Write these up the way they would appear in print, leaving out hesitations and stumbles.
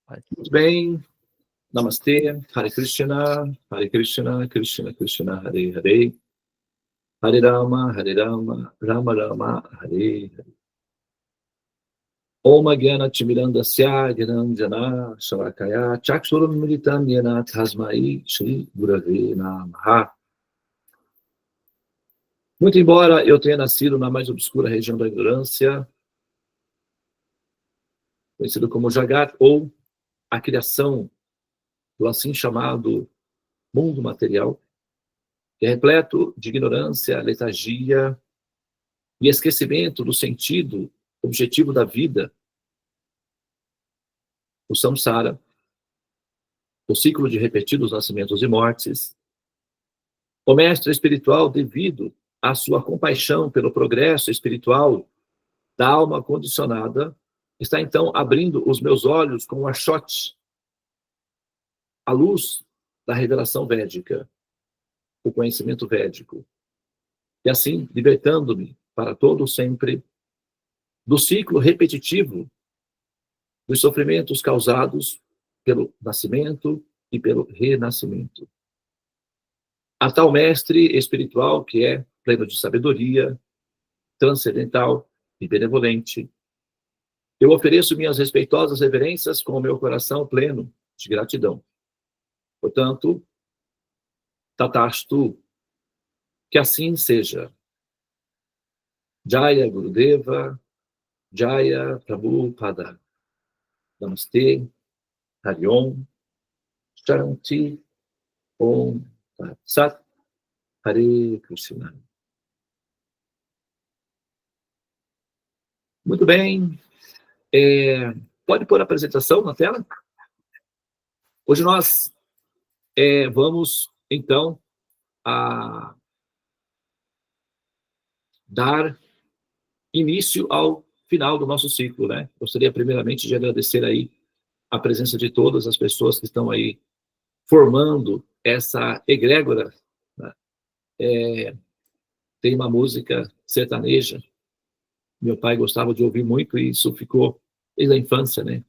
Muito bem. Namastê. Hare Krishna, Krishna Krishna, Hare Hare. Hare Rama, Rama Rama, Hare Hare. Om Gyana Timirandasya Gyananjana Shalakaya Chakshuram Militam Yena Tasmai Shri Gurave Namaha. Muito embora eu tenha nascido na mais obscura região da ignorância, conhecido como Jagat, ou a criação do assim chamado mundo material, que é repleto de ignorância, letargia e esquecimento do sentido objetivo da vida, o samsara, o ciclo de repetidos nascimentos e mortes. O mestre espiritual, devido à sua compaixão pelo progresso espiritual da alma condicionada, está então abrindo os meus olhos com um achote, a luz da revelação védica, o conhecimento védico, e assim libertando-me para todo sempre do ciclo repetitivo dos sofrimentos causados pelo nascimento e pelo renascimento. A tal mestre espiritual que é pleno de sabedoria, transcendental e benevolente, eu ofereço minhas respeitosas reverências com o meu coração pleno de gratidão. Portanto, Tatastu, que assim seja. Jaya Gurudeva, Jaya Prabhupada. Namastê, Hari Om, Shanti, Om Tat Sat, Hare Krishna. Muito bem. Pode pôr a apresentação na tela? Hoje nós vamos, então, a dar início ao final do nosso ciclo, né? Gostaria primeiramente de agradecer aí a presença de todas as pessoas que estão aí formando essa egrégora, né? Tem uma música sertaneja, meu pai gostava de ouvir muito e isso ficou desde a infância, né?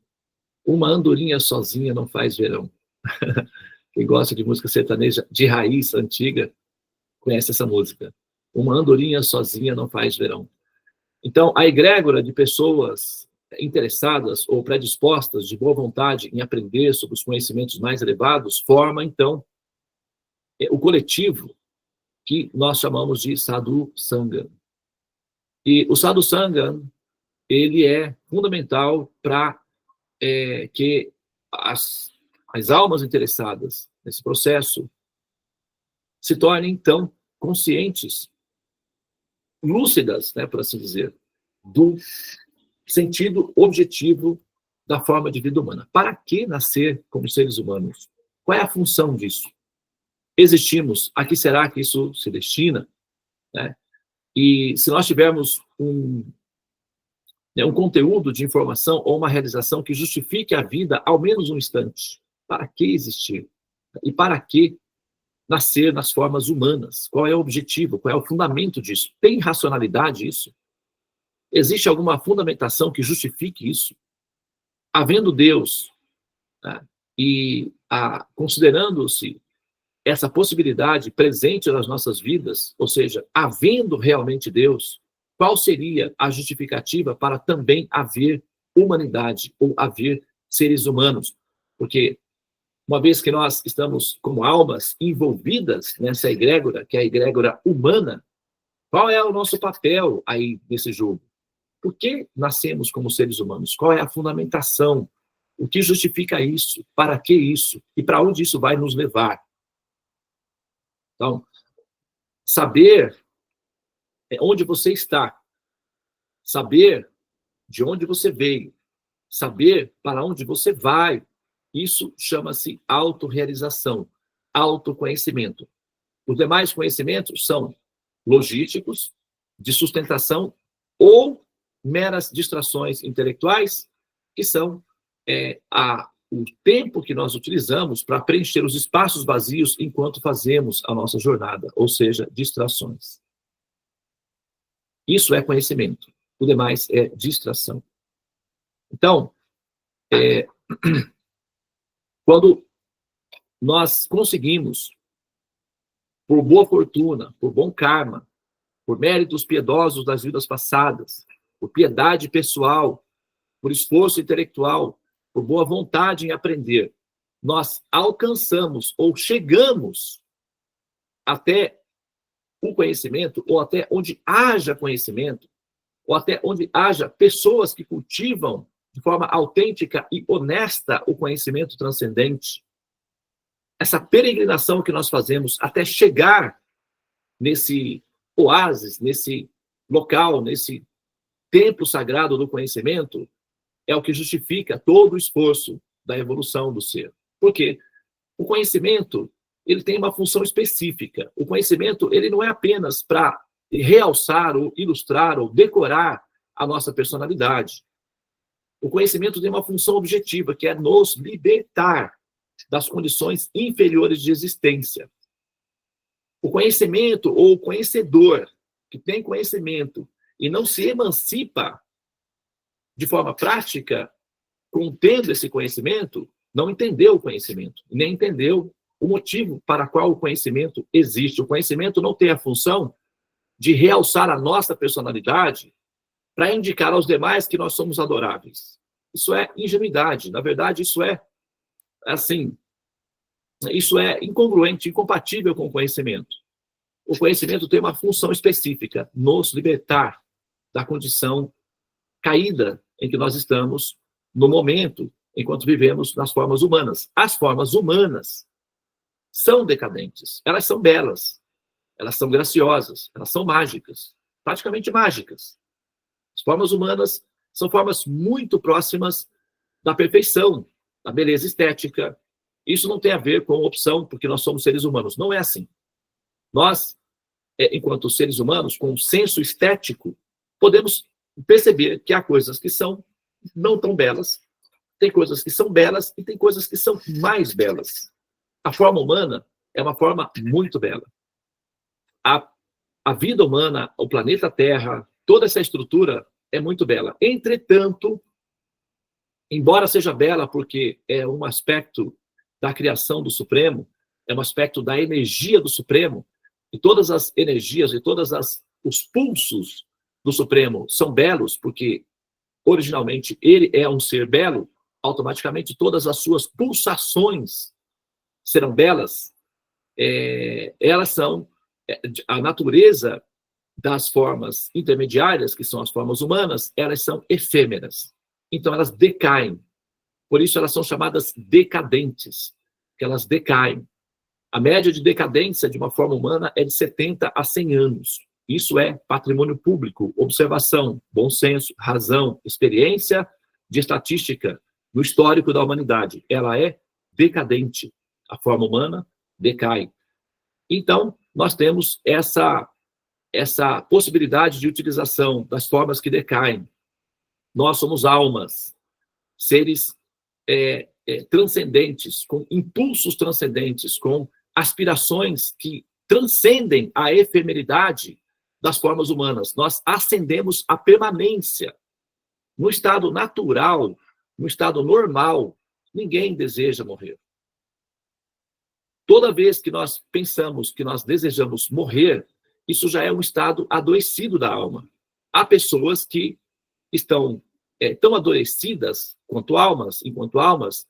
Uma andorinha sozinha não faz verão. Quem gosta de música sertaneja de raiz antiga conhece essa música. Uma andorinha sozinha não faz verão. Então, a egrégora de pessoas interessadas ou predispostas de boa vontade em aprender sobre os conhecimentos mais elevados forma, então, o coletivo que nós chamamos de Sadhu Sangha. E o Sadhu Sangha, ele é fundamental para que as almas interessadas nesse processo se tornem, então, conscientes, lúcidas, né, por assim dizer, do sentido objetivo da forma de vida humana. Para que nascer como seres humanos? Qual é a função disso? Existimos, a que será que isso se destina? Né? E se nós tivermos um conteúdo de informação ou uma realização que justifique a vida ao menos um instante, para que existir? E para que nascer nas formas humanas? Qual é o objetivo? Qual é o fundamento disso? Tem racionalidade isso? Existe alguma fundamentação que justifique isso? Havendo Deus, né, e considerando-se essa possibilidade presente nas nossas vidas, ou seja, havendo realmente Deus, qual seria a justificativa para também haver humanidade ou haver seres humanos? Porque uma vez que nós estamos como almas envolvidas nessa egrégora, que é a egrégora humana, qual é o nosso papel aí nesse jogo? Por que nascemos como seres humanos? Qual é a fundamentação? O que justifica isso? Para que isso? E para onde isso vai nos levar? Então, saber onde você está, saber de onde você veio, saber para onde você vai, isso chama-se autorrealização, autoconhecimento. Os demais conhecimentos são logísticos, de sustentação ou meras distrações intelectuais, que são o tempo que nós utilizamos para preencher os espaços vazios enquanto fazemos a nossa jornada, ou seja, distrações. Isso é conhecimento. O demais é distração. Então, Quando nós conseguimos, por boa fortuna, por bom karma, por méritos piedosos das vidas passadas, por piedade pessoal, por esforço intelectual, por boa vontade em aprender, nós alcançamos ou chegamos até o conhecimento, ou até onde haja conhecimento, ou até onde haja pessoas que cultivam de forma autêntica e honesta o conhecimento transcendente. Essa peregrinação que nós fazemos até chegar nesse oásis, nesse local, nesse templo sagrado do conhecimento, é o que justifica todo o esforço da evolução do ser. Por quê? O conhecimento, ele tem uma função específica. O conhecimento, ele não é apenas para realçar ou ilustrar ou decorar a nossa personalidade. O conhecimento tem uma função objetiva, que é nos libertar das condições inferiores de existência. O conhecimento ou o conhecedor que tem conhecimento e não se emancipa de forma prática, contendo esse conhecimento, não entendeu o conhecimento, nem entendeu o motivo para qual o conhecimento existe. O conhecimento não tem a função de realçar a nossa personalidade para indicar aos demais que nós somos adoráveis. Isso é ingenuidade. Na verdade, isso é incongruente, incompatível com o conhecimento. O conhecimento tem uma função específica, nos libertar da condição caída em que nós estamos no momento, enquanto vivemos nas formas humanas. As formas humanas são decadentes, elas são belas, elas são graciosas, elas são mágicas, praticamente mágicas. As formas humanas são formas muito próximas da perfeição, da beleza estética. Isso não tem a ver com opção, porque nós somos seres humanos. Não é assim. Nós, enquanto seres humanos, com um senso estético, podemos perceber que há coisas que são não tão belas, tem coisas que são belas e tem coisas que são mais belas. A forma humana é uma forma muito bela. A vida humana, o planeta Terra, toda essa estrutura é muito bela. Entretanto, embora seja bela porque é um aspecto da criação do Supremo, é um aspecto da energia do Supremo, e todas as energias e todos os pulsos do Supremo são belos, porque originalmente ele é um ser belo, automaticamente todas as suas pulsações serão belas. Elas são a natureza das formas intermediárias, que são as formas humanas, elas são efêmeras. Então elas decaem. Por isso elas são chamadas decadentes, que elas decaem. A média de decadência de uma forma humana é de 70 a 100 anos. Isso é patrimônio público, observação, bom senso, razão, experiência de estatística no histórico da humanidade. Ela é decadente. A forma humana decai. Então, nós temos essa possibilidade de utilização das formas que decaem. Nós somos almas, seres transcendentes, com impulsos transcendentes, com aspirações que transcendem a efemeridade das formas humanas. Nós ascendemos à permanência. No estado natural, no estado normal, ninguém deseja morrer. Toda vez que nós pensamos que nós desejamos morrer, isso já é um estado adoecido da alma. Há pessoas que estão tão adoecidas enquanto almas,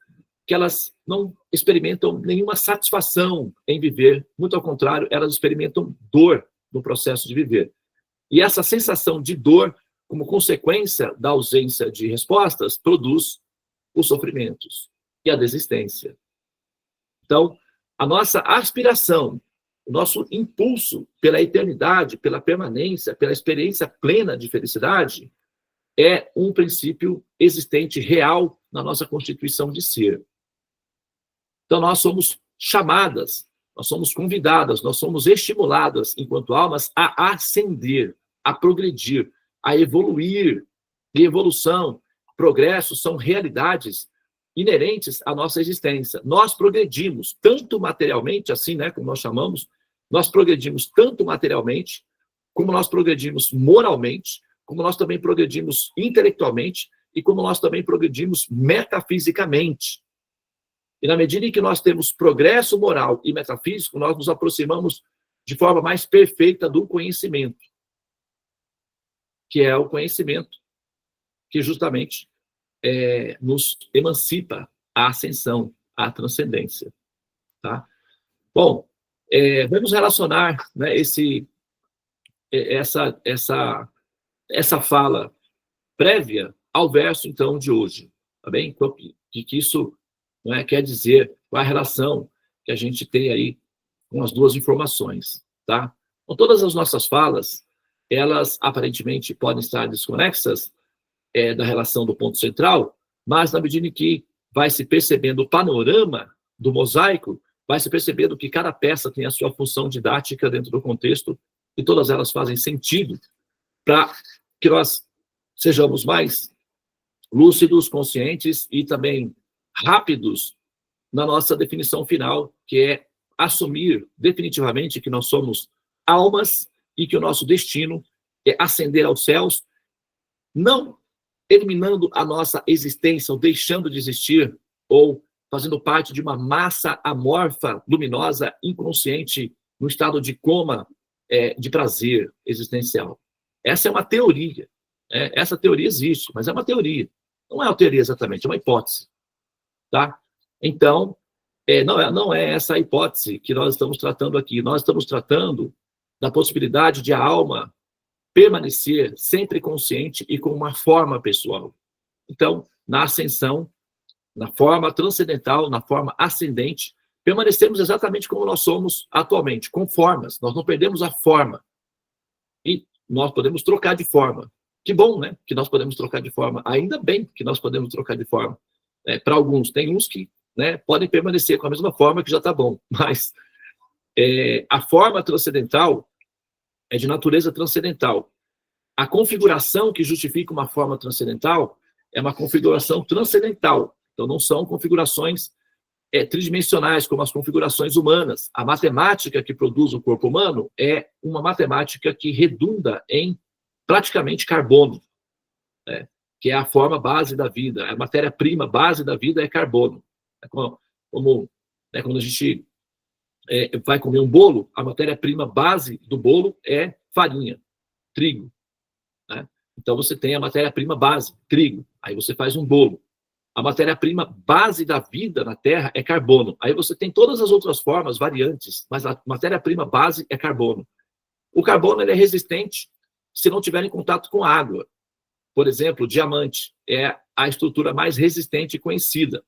que elas não experimentam nenhuma satisfação em viver. Muito ao contrário, elas experimentam dor no processo de viver. E essa sensação de dor, como consequência da ausência de respostas, produz os sofrimentos e a desistência. Então, a nossa aspiração, o nosso impulso pela eternidade, pela permanência, pela experiência plena de felicidade, é um princípio existente, real, na nossa constituição de ser. Então, nós somos chamadas, nós somos convidadas, nós somos estimuladas, enquanto almas, a ascender, a progredir, a evoluir. E evolução, progresso são realidades inerentes à nossa existência. Nós progredimos tanto materialmente, assim, como nós chamamos, nós progredimos tanto materialmente, como nós progredimos moralmente, como nós também progredimos intelectualmente e como nós também progredimos metafisicamente. E na medida em que nós temos progresso moral e metafísico, nós nos aproximamos de forma mais perfeita do conhecimento, que é o conhecimento que justamente nos emancipa à ascensão, à transcendência. Tá? Bom, vamos relacionar, né, essa fala prévia ao verso, então, de hoje. Tá bem? O que isso, né, quer dizer, qual a relação que a gente tem aí com as duas informações. Tá? Então, todas as nossas falas, elas aparentemente podem estar desconexas da relação do ponto central, mas na medida em que vai se percebendo o panorama do mosaico, vai se percebendo que cada peça tem a sua função didática dentro do contexto e todas elas fazem sentido para que nós sejamos mais lúcidos, conscientes e também rápidos na nossa definição final, que é assumir definitivamente que nós somos almas e que o nosso destino é ascender aos céus, não eliminando a nossa existência, ou deixando de existir, ou fazendo parte de uma massa amorfa, luminosa, inconsciente, no estado de coma, de prazer existencial. Essa é uma teoria. Essa teoria existe, mas é uma teoria. Não é uma teoria exatamente, é uma hipótese. Tá? Então, não é essa a hipótese que nós estamos tratando aqui. Nós estamos tratando da possibilidade de a alma permanecer sempre consciente e com uma forma pessoal. Então, na ascensão, na forma transcendental, na forma ascendente, permanecemos exatamente como nós somos atualmente, com formas. Nós não perdemos a forma. E nós podemos trocar de forma. Que bom, né? Que nós podemos trocar de forma. Ainda bem que nós podemos trocar de forma. Para alguns, tem uns que, né, podem permanecer com a mesma forma, que já está bom. Mas a forma transcendental é de natureza transcendental. A configuração que justifica uma forma transcendental é uma configuração transcendental. Então, não são configurações tridimensionais, como as configurações humanas. A matemática que produz o corpo humano é uma matemática que redunda em praticamente carbono, né? Que é a forma base da vida. A matéria-prima base da vida é carbono. Quando a gente vai comer um bolo, a matéria-prima base do bolo é farinha, trigo. Né? Então, você tem a matéria-prima base, trigo. Aí você faz um bolo. A matéria-prima base da vida na Terra é carbono. Aí você tem todas as outras formas, variantes, mas a matéria-prima base é carbono. O carbono ele é resistente se não tiver em contato com água. Por exemplo, o diamante é a estrutura mais resistente conhecida.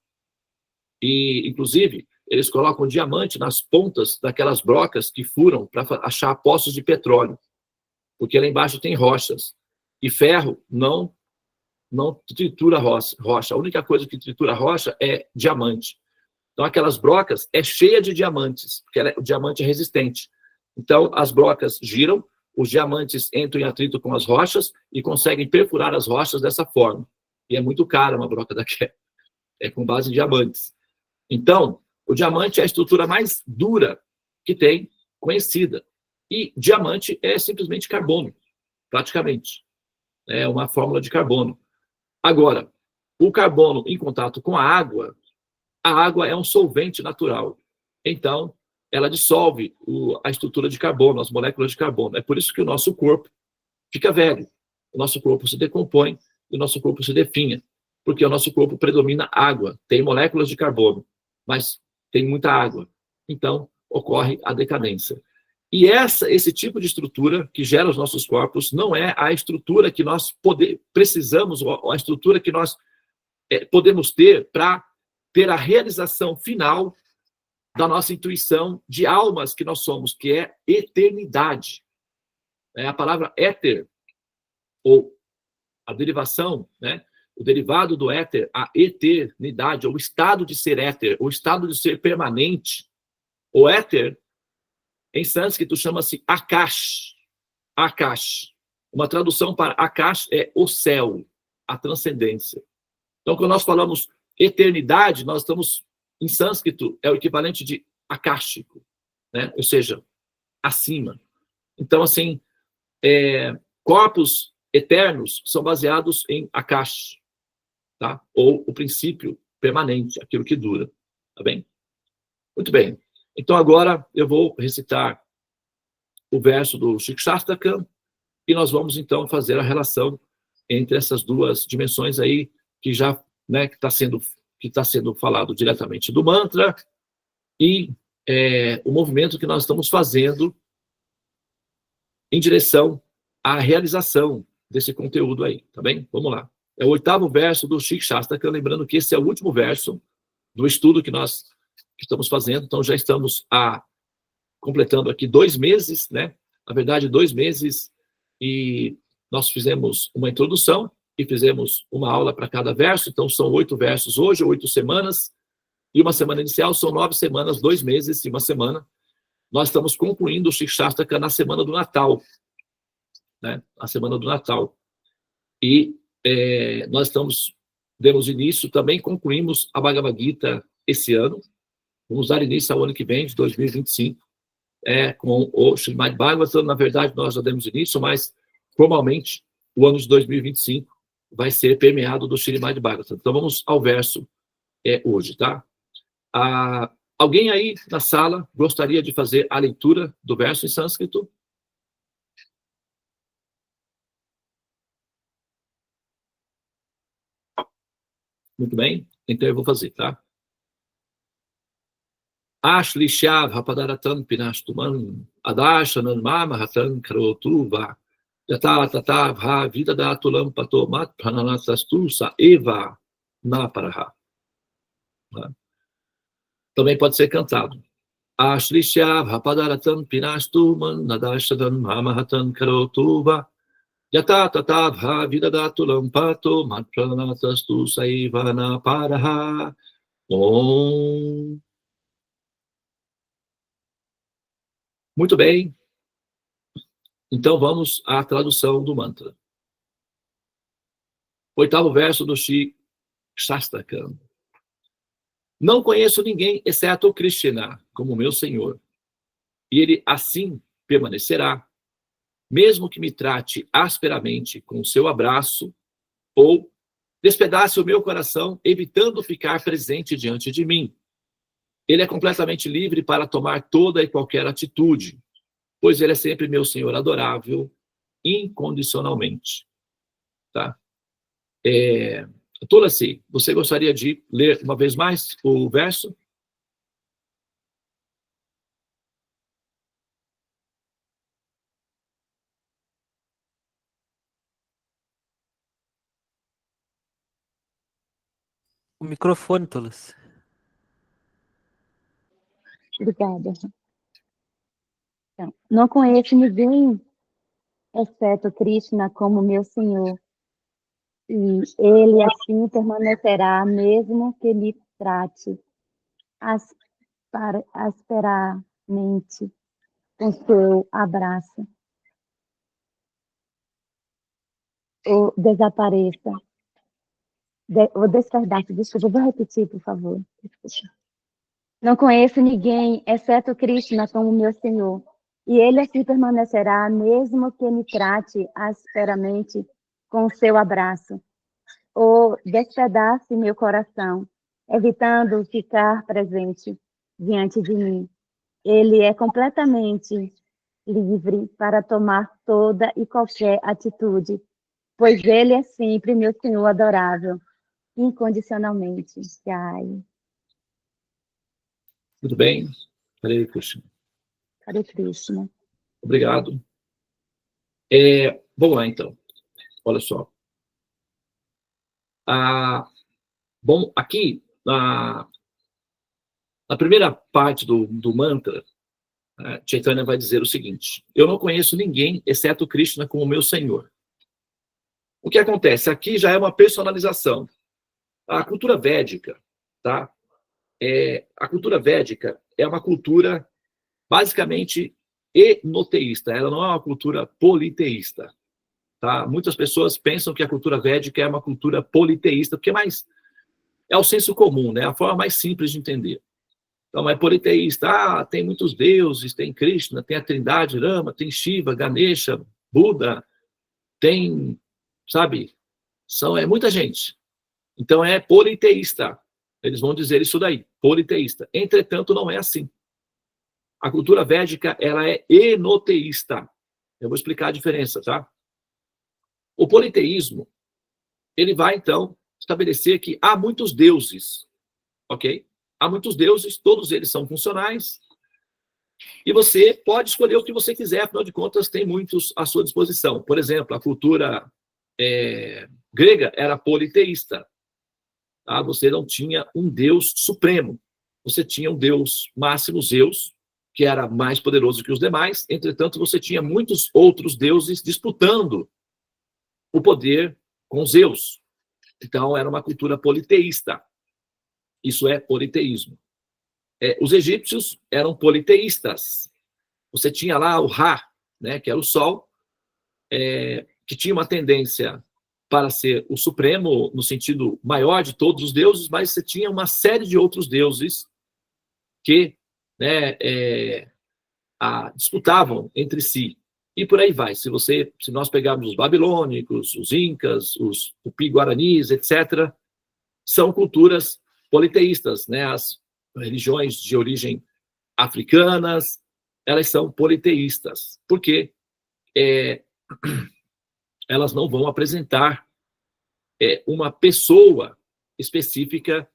E, inclusive, eles colocam diamante nas pontas daquelas brocas que furam para achar poços de petróleo, porque lá embaixo tem rochas. E ferro não tritura rocha. A única coisa que tritura rocha é diamante. Então, aquelas brocas é cheia de diamantes, porque o diamante é resistente. Então, as brocas giram, os diamantes entram em atrito com as rochas e conseguem perfurar as rochas dessa forma. E é muito cara uma broca daquela. É com base em diamantes. Então, o diamante é a estrutura mais dura que tem, conhecida. E diamante é simplesmente carbono, praticamente. É uma fórmula de carbono. Agora, o carbono em contato com a água é um solvente natural. Então, ela dissolve a estrutura de carbono, as moléculas de carbono. É por isso que o nosso corpo fica velho. O nosso corpo se decompõe e o nosso corpo se definha. Porque o nosso corpo predomina água. Tem moléculas de carbono, mas tem muita água. Então, ocorre a decadência. E esse tipo de estrutura que gera os nossos corpos não é a estrutura que nós precisamos, ou a estrutura que nós podemos ter para ter a realização final da nossa intuição de almas que nós somos, que é eternidade. A palavra éter, ou a derivação, né? O derivado do éter, a eternidade, ou o estado de ser éter, o estado de ser permanente. O éter, em sânscrito, chama-se Akash. Akash. Uma tradução para Akash é o céu, a transcendência. Então, quando nós falamos eternidade, nós estamos, em sânscrito, é o equivalente de akáshico, né? Ou seja, acima. Então, assim, corpos eternos são baseados em Akash, tá? Ou o princípio permanente, aquilo que dura. Tá bem? Muito bem. Então, agora eu vou recitar o verso do Shikshastakam e nós vamos, então, fazer a relação entre essas duas dimensões aí, que já, né, que está sendo falado diretamente do mantra e o movimento que nós estamos fazendo em direção à realização desse conteúdo aí, tá bem? Vamos lá. É o 8º verso do Shikshastakam, lembrando que esse é o último verso do estudo que nós estamos fazendo, então já estamos completando aqui 2 meses, né? Na verdade, 2 meses, e nós fizemos uma introdução e fizemos uma aula para cada verso, então são 8 versos hoje, 8 semanas, e uma semana inicial são 9 semanas, 2 meses e uma semana. Nós estamos concluindo o Shikshastakam na semana do Natal, né? A semana do Natal. E nós demos início, também concluímos a Bhagavad Gita esse ano, vamos dar início ao ano que vem, de 2025, com o Srimad Bhagavatam. Na verdade, nós já demos início, mas formalmente o ano de 2025 vai ser permeado do Srimad Bhagavatam. Então vamos ao verso hoje, tá? Alguém aí na sala gostaria de fazer a leitura do verso em sânscrito? Muito bem, então eu vou fazer, tá? Ashlishav hapadaratan pinastuman adashanan mamahatan karotuva yata tata bha vidadatulam patomat prananasastu sa eva naparaha. Também pode ser cantado. Ashlishav hapadaratan pinastuman adashanan mamahatan karotuva yata tata bha vidadatulam patomat prananasastu sa eva naparaha. Om. Muito bem. Então vamos à tradução do mantra. 8º verso do Shikshastakam. Não conheço ninguém exceto o Krishna como meu Senhor. E ele assim permanecerá, mesmo que me trate asperamente com o seu abraço ou despedace o meu coração, evitando ficar presente diante de mim. Ele é completamente livre para tomar toda e qualquer atitude, pois ele é sempre meu Senhor adorável, incondicionalmente. Tá? Tulasi, você gostaria de ler uma vez mais o verso? O microfone, Tulasi. Obrigada. Então, não conheço ninguém exceto Krishna como meu Senhor, e ele assim permanecerá, mesmo que me trate asperamente com seu abraço, ou desapareça, ou desperdasse. Desculpa, vou repetir, por favor. Desculpa. Não conheço ninguém exceto Krishna como meu Senhor, e ele assim permanecerá, mesmo que me trate asperamente com seu abraço, ou despedace meu coração, evitando ficar presente diante de mim. Ele é completamente livre para tomar toda e qualquer atitude, pois ele é sempre meu Senhor adorável, incondicionalmente. Jai. Muito bem. Hare Krishna. Hare Krishna. Obrigado. Vamos lá, então. Olha só. Bom, aqui, na primeira parte do mantra, Chaitanya vai dizer o seguinte: eu não conheço ninguém, exceto Krishna, como meu Senhor. O que acontece? Aqui já é uma personalização. A cultura védica, tá? A cultura védica é uma cultura basicamente enoteísta, ela não é uma cultura politeísta. Tá? Muitas pessoas pensam que a cultura védica é uma cultura politeísta, porque é o senso comum, né? A forma mais simples de entender. Então, é politeísta, tem muitos deuses, tem Krishna, tem a Trindade, Rama, tem Shiva, Ganesha, Buda, tem, sabe, é muita gente. Então, é politeísta. Eles vão dizer isso daí, politeísta. Entretanto, não é assim. A cultura védica, ela é enoteísta. Eu vou explicar a diferença, tá? O politeísmo, ele vai, então, estabelecer que há muitos deuses, ok? Há muitos deuses, todos eles são funcionais, e você pode escolher o que você quiser, afinal de contas, tem muitos à sua disposição. Por exemplo, a cultura grega era politeísta. Tá? Você não tinha um deus supremo. Você tinha um deus máximo, Zeus, que era mais poderoso que os demais. Entretanto, você tinha muitos outros deuses disputando o poder com Zeus. Então, era uma cultura politeísta. Isso é politeísmo. Os egípcios eram politeístas. Você tinha lá o Ra, né, que era o Sol, que tinha uma tendência para ser o supremo, no sentido maior de todos os deuses, mas você tinha uma série de outros deuses que, né, disputavam entre si. E por aí vai. Se nós pegarmos os babilônicos, os incas, os tupi-guaranis, etc., são culturas politeístas, né? As religiões de origem africanas, elas são politeístas, porque elas não vão apresentar uma pessoa específica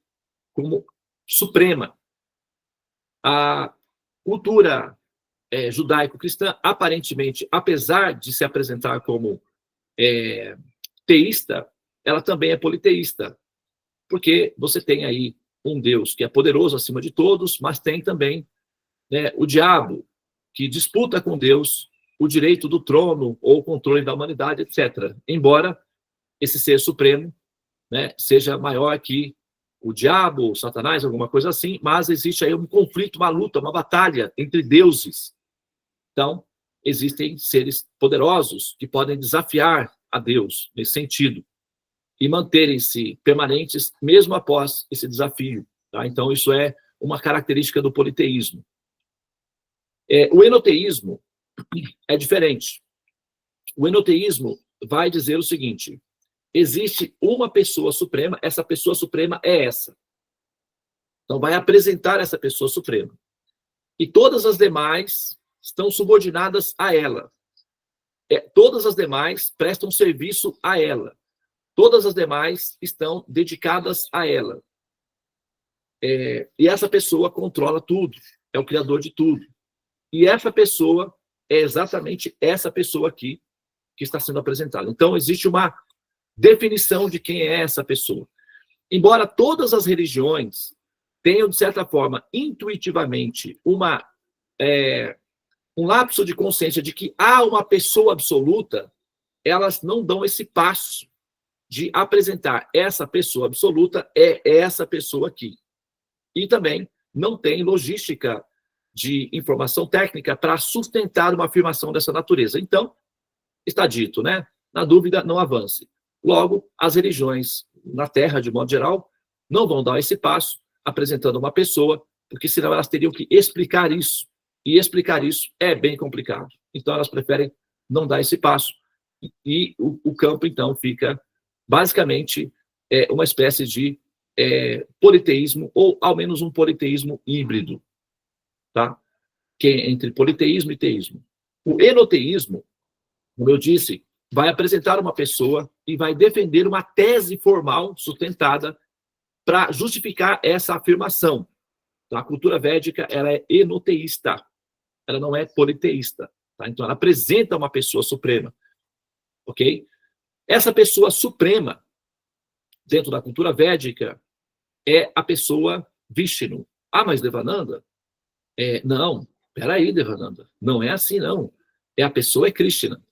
como suprema. A cultura judaico-cristã, aparentemente, apesar de se apresentar como teísta, ela também é politeísta, porque você tem aí um Deus que é poderoso acima de todos, mas tem também, né, o diabo, que disputa com Deus o direito do trono ou o controle da humanidade, etc. Embora esse ser supremo, né, seja maior que o diabo, o Satanás, alguma coisa assim, mas existe aí um conflito, uma luta, uma batalha entre deuses. Então, existem seres poderosos que podem desafiar a Deus nesse sentido e manterem-se permanentes mesmo após esse desafio. Tá? Então, isso é uma característica do politeísmo. O enoteísmo é diferente. O enoteísmo vai dizer o seguinte: existe uma pessoa suprema, essa pessoa suprema é essa. Então, vai apresentar essa pessoa suprema. E todas as demais estão subordinadas a ela. Todas as demais prestam serviço a ela. Todas as demais estão dedicadas a ela. E essa pessoa controla tudo, é o criador de tudo. E essa pessoa é exatamente essa pessoa aqui que está sendo apresentada. Então, existe uma definição de quem é essa pessoa. Embora todas as religiões tenham, de certa forma, intuitivamente, um lapso de consciência de que há uma pessoa absoluta, elas não dão esse passo de apresentar essa pessoa absoluta, é essa pessoa aqui. E também não tem logística de informação técnica para sustentar uma afirmação dessa natureza. Então, está dito, né? Na dúvida, não avance. Logo, as religiões na Terra, de modo geral, não vão dar esse passo apresentando uma pessoa, porque senão elas teriam que explicar isso. E explicar isso é bem complicado. Então, elas preferem não dar esse passo. E o campo, então, fica basicamente uma espécie de politeísmo, ou ao menos um politeísmo híbrido, tá? Que é entre politeísmo e teísmo. O enoteísmo, como eu disse, vai apresentar uma pessoa e vai defender uma tese formal sustentada para justificar essa afirmação. Então, a cultura védica, ela é enoteísta, ela não é politeísta. Tá? Então, ela apresenta uma pessoa suprema, ok? Essa pessoa suprema, dentro da cultura védica, é a pessoa Vishnu. Ah, mas Devananda? Não, peraí, Devananda, não é assim, não. A pessoa é Krishna.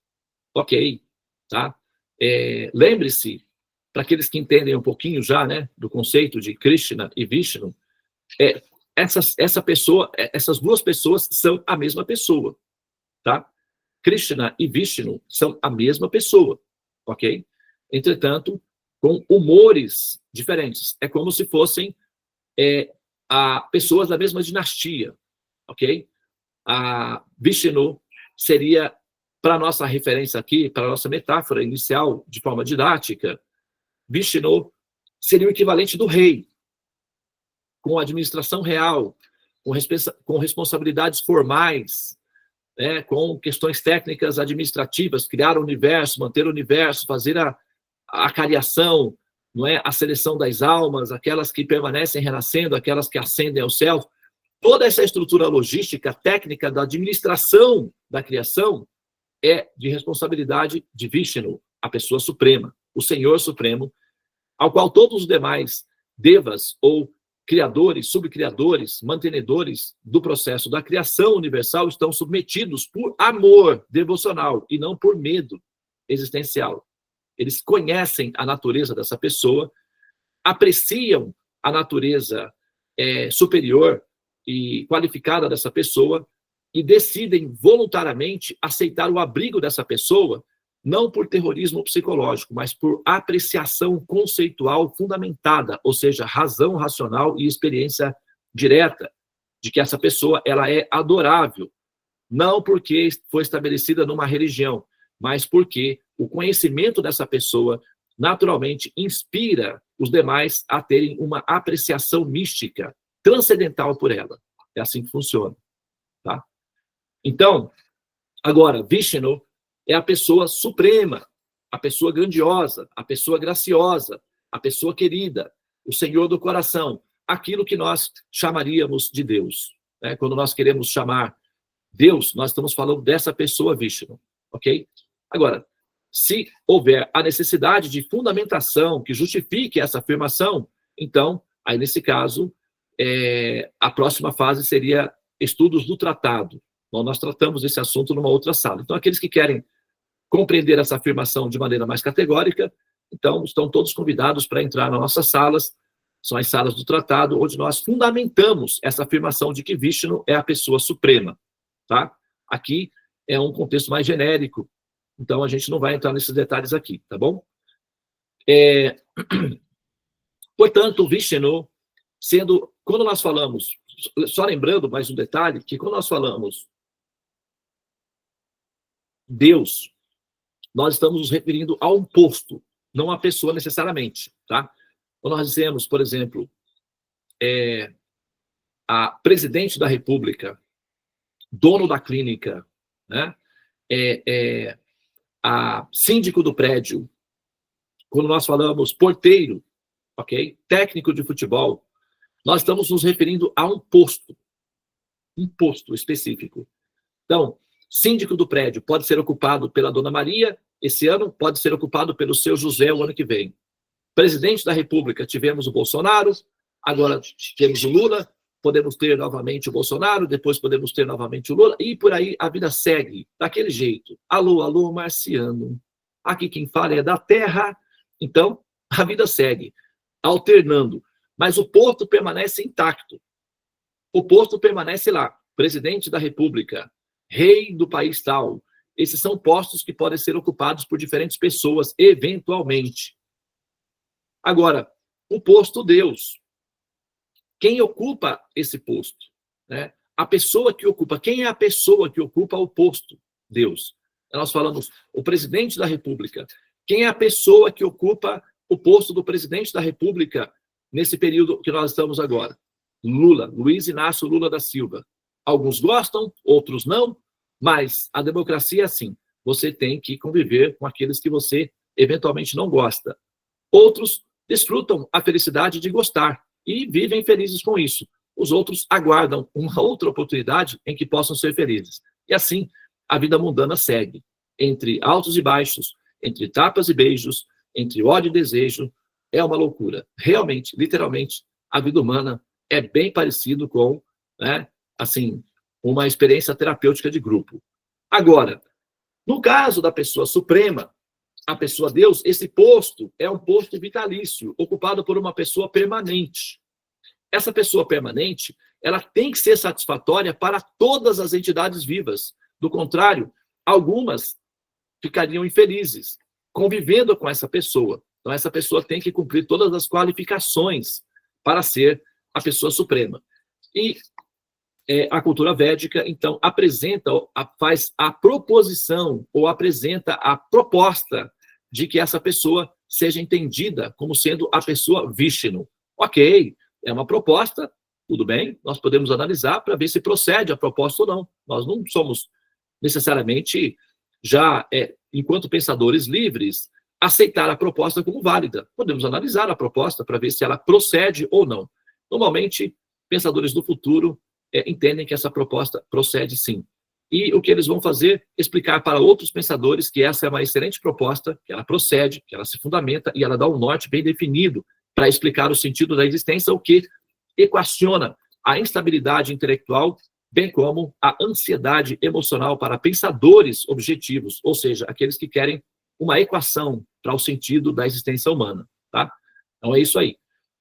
Ok, tá? Lembre-se, para aqueles que entendem um pouquinho já, né, do conceito de Krishna e Vishnu, essa pessoa, essas duas pessoas são a mesma pessoa, tá? Krishna e Vishnu são a mesma pessoa, ok? Entretanto, com humores diferentes. É como se fossem pessoas da mesma dinastia, ok? A Vishnu seria, para a nossa referência aqui, para a nossa metáfora inicial, de forma didática, Vishnu seria o equivalente do rei. com administração real, com responsabilidades formais, né, com questões técnicas administrativas, criar o universo, manter o universo, fazer a cariação, não é? A seleção das almas, aquelas que permanecem renascendo, aquelas que ascendem ao céu. Toda essa estrutura logística, técnica da administração da criação é de responsabilidade de Vishnu, a pessoa suprema, o Senhor Supremo, ao qual todos os demais devas ou criadores, subcriadores, mantenedores do processo da criação universal estão submetidos por amor devocional e não por medo existencial. Eles conhecem a natureza dessa pessoa, apreciam a natureza superior e qualificada dessa pessoa e decidem voluntariamente aceitar o abrigo dessa pessoa, não por terrorismo psicológico, mas por apreciação conceitual fundamentada, ou seja, razão racional e experiência direta de que essa pessoa ela é adorável, não porque foi estabelecida numa religião, mas porque o conhecimento dessa pessoa naturalmente inspira os demais a terem uma apreciação mística transcendental por ela. É assim que funciona, tá? Então, agora, Vishnu é a pessoa suprema, a pessoa grandiosa, a pessoa graciosa, a pessoa querida, o Senhor do coração, aquilo que nós chamaríamos de Deus, né? Quando nós queremos chamar Deus, nós estamos falando dessa pessoa Vishnu, ok? Agora, se houver a necessidade de fundamentação que justifique essa afirmação, então, aí nesse caso, a próxima fase seria estudos do tratado. Bom, nós tratamos esse assunto numa outra sala. Então, aqueles que querem compreender essa afirmação de maneira mais categórica, então, estão todos convidados para entrar nas nossas salas, são as salas do tratado, onde nós fundamentamos essa afirmação de que Vishnu é a pessoa suprema, tá? Aqui é um contexto mais genérico, então a gente não vai entrar nesses detalhes aqui, tá bom? Portanto, Vishnu, quando nós falamos, só lembrando mais um detalhe, que quando nós falamos Deus, nós estamos nos referindo a um posto, não a pessoa necessariamente, tá? Quando nós dizemos, por exemplo, a presidente da República, dono da clínica, né? A síndico do prédio, quando nós falamos porteiro, ok? Técnico de futebol, nós estamos nos referindo a um posto específico. Então, síndico do prédio pode ser ocupado pela Dona Maria esse ano, pode ser ocupado pelo seu José o ano que vem. Presidente da República, tivemos o Bolsonaro, agora temos o Lula, podemos ter novamente o Bolsonaro, depois podemos ter novamente o Lula, e por aí a vida segue, daquele jeito. Alô, alô, marciano. Aqui quem fala é da Terra. Então, a vida segue, alternando. Mas o posto permanece intacto. O posto permanece lá. Presidente da República, rei do país tal. Esses são postos que podem ser ocupados por diferentes pessoas, eventualmente. Agora, o posto Deus. Quem ocupa esse posto? Né? A pessoa que ocupa. Quem é a pessoa que ocupa o posto? Deus. Nós falamos o presidente da República. Quem é a pessoa que ocupa o posto do presidente da República nesse período que nós estamos agora? Lula, Luiz Inácio Lula da Silva. Alguns gostam, outros não, mas a democracia é assim. Você tem que conviver com aqueles que você eventualmente não gosta. Outros desfrutam a felicidade de gostar e vivem felizes com isso. Os outros aguardam uma outra oportunidade em que possam ser felizes. E assim, a vida mundana segue, entre altos e baixos, entre tapas e beijos, entre ódio e desejo. É uma loucura. Realmente, literalmente, a vida humana é bem parecido com, né, assim, uma experiência terapêutica de grupo. Agora, no caso da pessoa suprema, a pessoa Deus, esse posto é um posto vitalício, ocupado por uma pessoa permanente. Essa pessoa permanente, ela tem que ser satisfatória para todas as entidades vivas. Do contrário, algumas ficariam infelizes convivendo com essa pessoa. Então, essa pessoa tem que cumprir todas as qualificações para ser a pessoa suprema. E a cultura védica, então, faz a proposição ou apresenta a proposta de que essa pessoa seja entendida como sendo a pessoa Vishnu. Ok, É uma proposta, tudo bem, nós podemos analisar para ver se procede a proposta ou não. Nós não somos necessariamente, já, enquanto pensadores livres, aceitar a proposta como válida. Podemos analisar a proposta para ver se ela procede ou não. Normalmente, pensadores do futuro entendem que essa proposta procede sim. E o que eles vão fazer? Explicar para outros pensadores que essa é uma excelente proposta, que ela procede, que ela se fundamenta e ela dá um norte bem definido para explicar o sentido da existência, o que equaciona a instabilidade intelectual, bem como a ansiedade emocional para pensadores objetivos, ou seja, aqueles que querem uma equação para o sentido da existência humana, tá? Então é isso aí.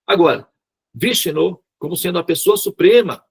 Agora, Vishnu, como sendo a pessoa suprema,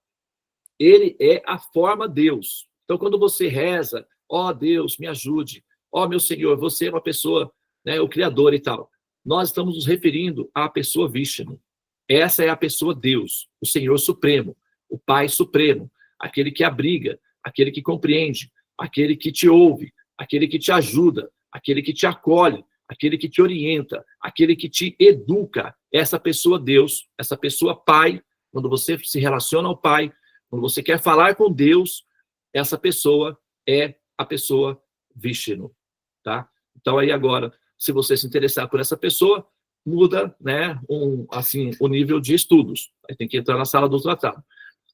ele é a forma Deus. Então, quando você reza, ó Deus, me ajude, ó meu Senhor, você é uma pessoa, né, o Criador e tal, nós estamos nos referindo à pessoa Vishnu. Essa é a pessoa Deus, o Senhor Supremo, o Pai Supremo, aquele que abriga, aquele que compreende, aquele que te ouve, aquele que te ajuda, aquele que te acolhe, aquele que te orienta, aquele que te educa. Essa pessoa Deus, essa pessoa Pai, quando você se relaciona ao Pai, quando você quer falar com Deus, essa pessoa é a pessoa Vishnu, tá? Então aí agora, se você se interessar por essa pessoa, muda, né, o nível de estudos. Aí tem que entrar na sala do tratado.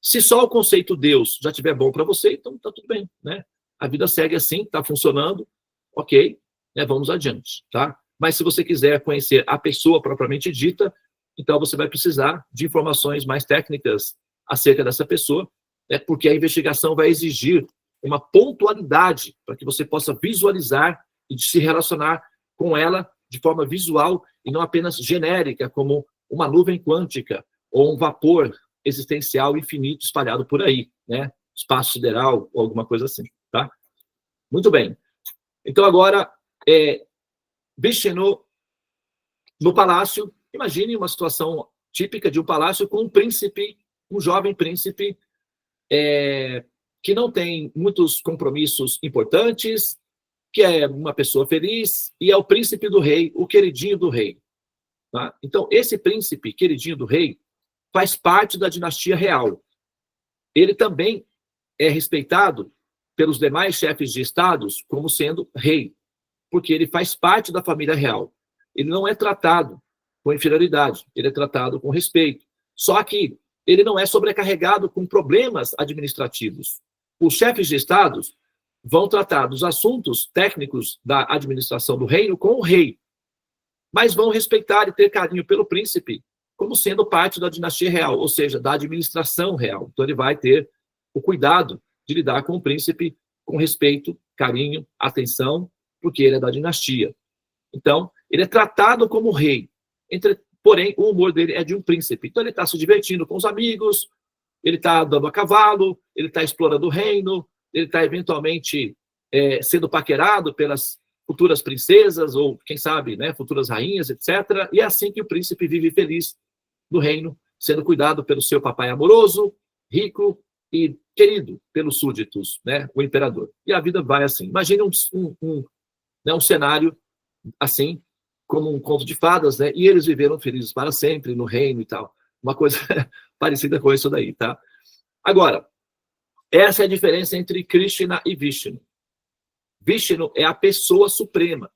Se só o conceito Deus já estiver bom para você, então tá tudo bem, né? A vida segue assim, tá funcionando, ok, né, vamos adiante, tá? Mas se você quiser conhecer a pessoa propriamente dita, então você vai precisar de informações mais técnicas acerca dessa pessoa, né, porque a investigação vai exigir uma pontualidade para que você possa visualizar e se relacionar com ela de forma visual e não apenas genérica, como uma nuvem quântica ou um vapor existencial infinito espalhado por aí, né? Espaço sideral ou alguma coisa assim, tá? Muito bem. Então, agora, Vishnu no palácio. Imagine uma situação típica de um palácio com um príncipe, um jovem príncipe, que não tem muitos compromissos importantes, que é uma pessoa feliz, e é o príncipe do rei, o queridinho do rei. Tá? Então, esse príncipe, queridinho do rei, faz parte da dinastia real. Ele também é respeitado pelos demais chefes de estados como sendo rei, porque ele faz parte da família real. Ele não é tratado com inferioridade, ele é tratado com respeito. Só que ele não é sobrecarregado com problemas administrativos. Os chefes de estados vão tratar dos assuntos técnicos da administração do reino com o rei, mas vão respeitar e ter carinho pelo príncipe como sendo parte da dinastia real, ou seja, da administração real. Então ele vai ter o cuidado de lidar com o príncipe com respeito, carinho, atenção, porque ele é da dinastia. Então, ele é tratado como rei. Porém, o humor dele é de um príncipe. Então, ele está se divertindo com os amigos, ele está andando a cavalo, ele está explorando o reino, ele está, eventualmente, sendo paquerado pelas futuras princesas, ou, quem sabe, né, futuras rainhas, etc. E é assim que o príncipe vive feliz no reino, sendo cuidado pelo seu papai amoroso, rico e querido pelos súditos, né, o imperador. E a vida vai assim. Imagine um cenário assim, como um conto de fadas, né? E eles viveram felizes para sempre no reino e tal. Uma coisa parecida com isso daí, tá? Agora, essa é a diferença entre Krishna e Vishnu. Vishnu é a pessoa suprema.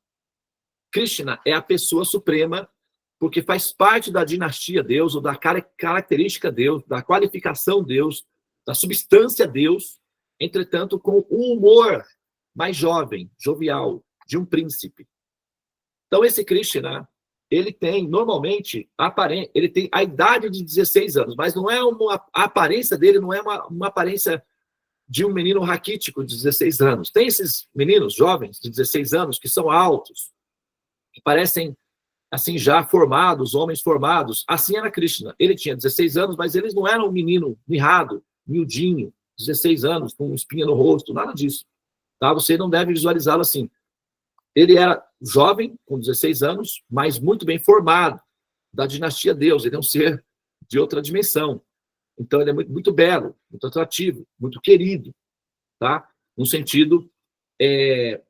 Krishna é a pessoa suprema porque faz parte da dinastia Deus, ou da característica Deus, da qualificação Deus, da substância Deus, entretanto, com um humor mais jovem, jovial, de um príncipe. Então, esse Krishna, ele tem, normalmente, ele tem a idade de 16 anos, mas não é a aparência dele não é uma aparência de um menino raquítico de 16 anos. Tem esses meninos jovens de 16 anos que são altos, que parecem, assim, já formados, homens formados. Assim era Krishna. Ele tinha 16 anos, mas eles não eram um menino mirrado, miudinho, 16 anos, com espinha no rosto, nada disso. Tá? Você não deve visualizá-lo assim. Ele era jovem, com 16 anos, mas muito bem formado, da dinastia Deus. Ele é um ser de outra dimensão. Então, ele é muito, muito belo, muito atrativo, muito querido, tá? No sentido,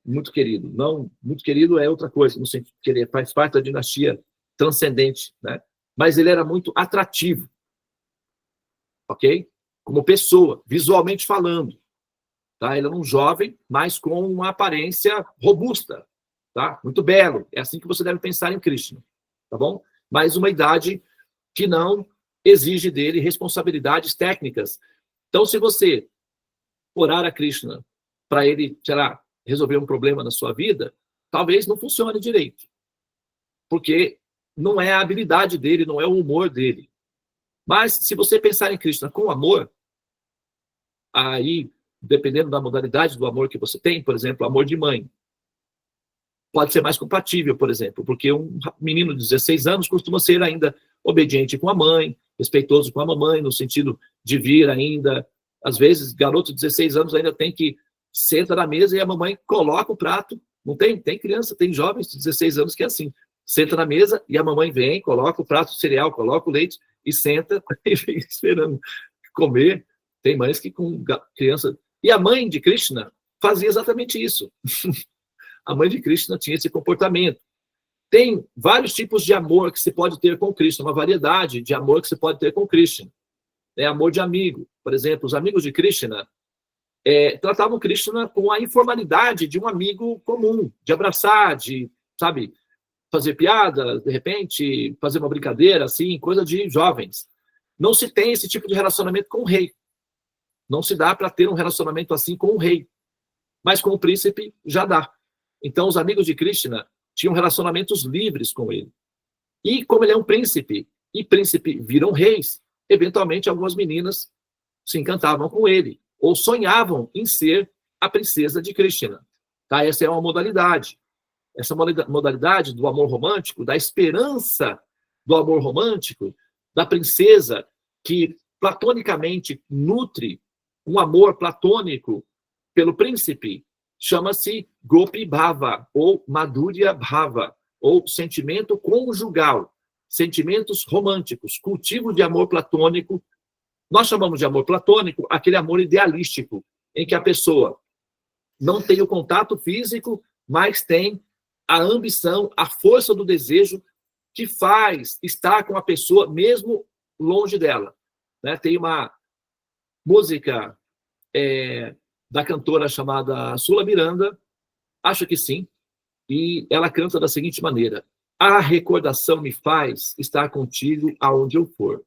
muito querido. Não, muito querido é outra coisa, no sentido que ele faz parte da dinastia transcendente, né? Mas ele era muito atrativo. ok? Como pessoa, visualmente falando. Tá? Ele é um jovem, mas com uma aparência robusta, tá? Muito belo. É assim que você deve pensar em Krishna, tá bom? Mas uma idade que não exige dele responsabilidades técnicas. Então, se você orar a Krishna para ele, sei lá, resolver um problema na sua vida, talvez não funcione direito. Porque não é a habilidade dele, não é o humor dele. Mas, se você pensar em Krishna com amor, aí, dependendo da modalidade do amor que você tem, por exemplo, amor de mãe, pode ser mais compatível, por exemplo, porque um menino de 16 anos costuma ser ainda obediente com a mãe, respeitoso com a mamãe, no sentido de vir ainda. Às vezes, garoto de 16 anos ainda tem que senta na mesa e a mamãe coloca o prato. Não tem? Tem criança, tem jovens de 16 anos que é assim. Senta na mesa e a mamãe vem, coloca o prato de cereal, coloca o leite e senta e fica esperando comer. Tem mães que com criança... E a mãe de Krishna fazia exatamente isso. A mãe de Krishna tinha esse comportamento. Tem vários tipos de amor que se pode ter com Krishna, uma variedade de amor que se pode ter com Krishna. É amor de amigo. Por exemplo, os amigos de Krishna tratavam Krishna com a informalidade de um amigo comum, de abraçar, de, sabe, fazer piada, de repente, fazer uma brincadeira, assim, coisa de jovens. Não se tem esse tipo de relacionamento com o rei. Não se dá para ter um relacionamento assim com o rei. Mas com o príncipe, já dá. Então, os amigos de Krishna tinham relacionamentos livres com ele. E como ele é um príncipe, e príncipe viram reis, eventualmente algumas meninas se encantavam com ele, ou sonhavam em ser a princesa de Krishna. Tá? Essa é uma modalidade. Essa modalidade do amor romântico, da esperança do amor romântico, da princesa que platonicamente nutre um amor platônico pelo príncipe, chama-se Gopi Bhava, ou Madhurya Bhava, ou sentimento conjugal, sentimentos românticos, cultivo de amor platônico. Nós chamamos de amor platônico aquele amor idealístico, em que a pessoa não tem o contato físico, mas tem a ambição, a força do desejo que faz estar com a pessoa mesmo longe dela. Né? Tem uma música da cantora chamada Sula Miranda, acho que sim, e ela canta da seguinte maneira: a recordação me faz estar contigo aonde eu for.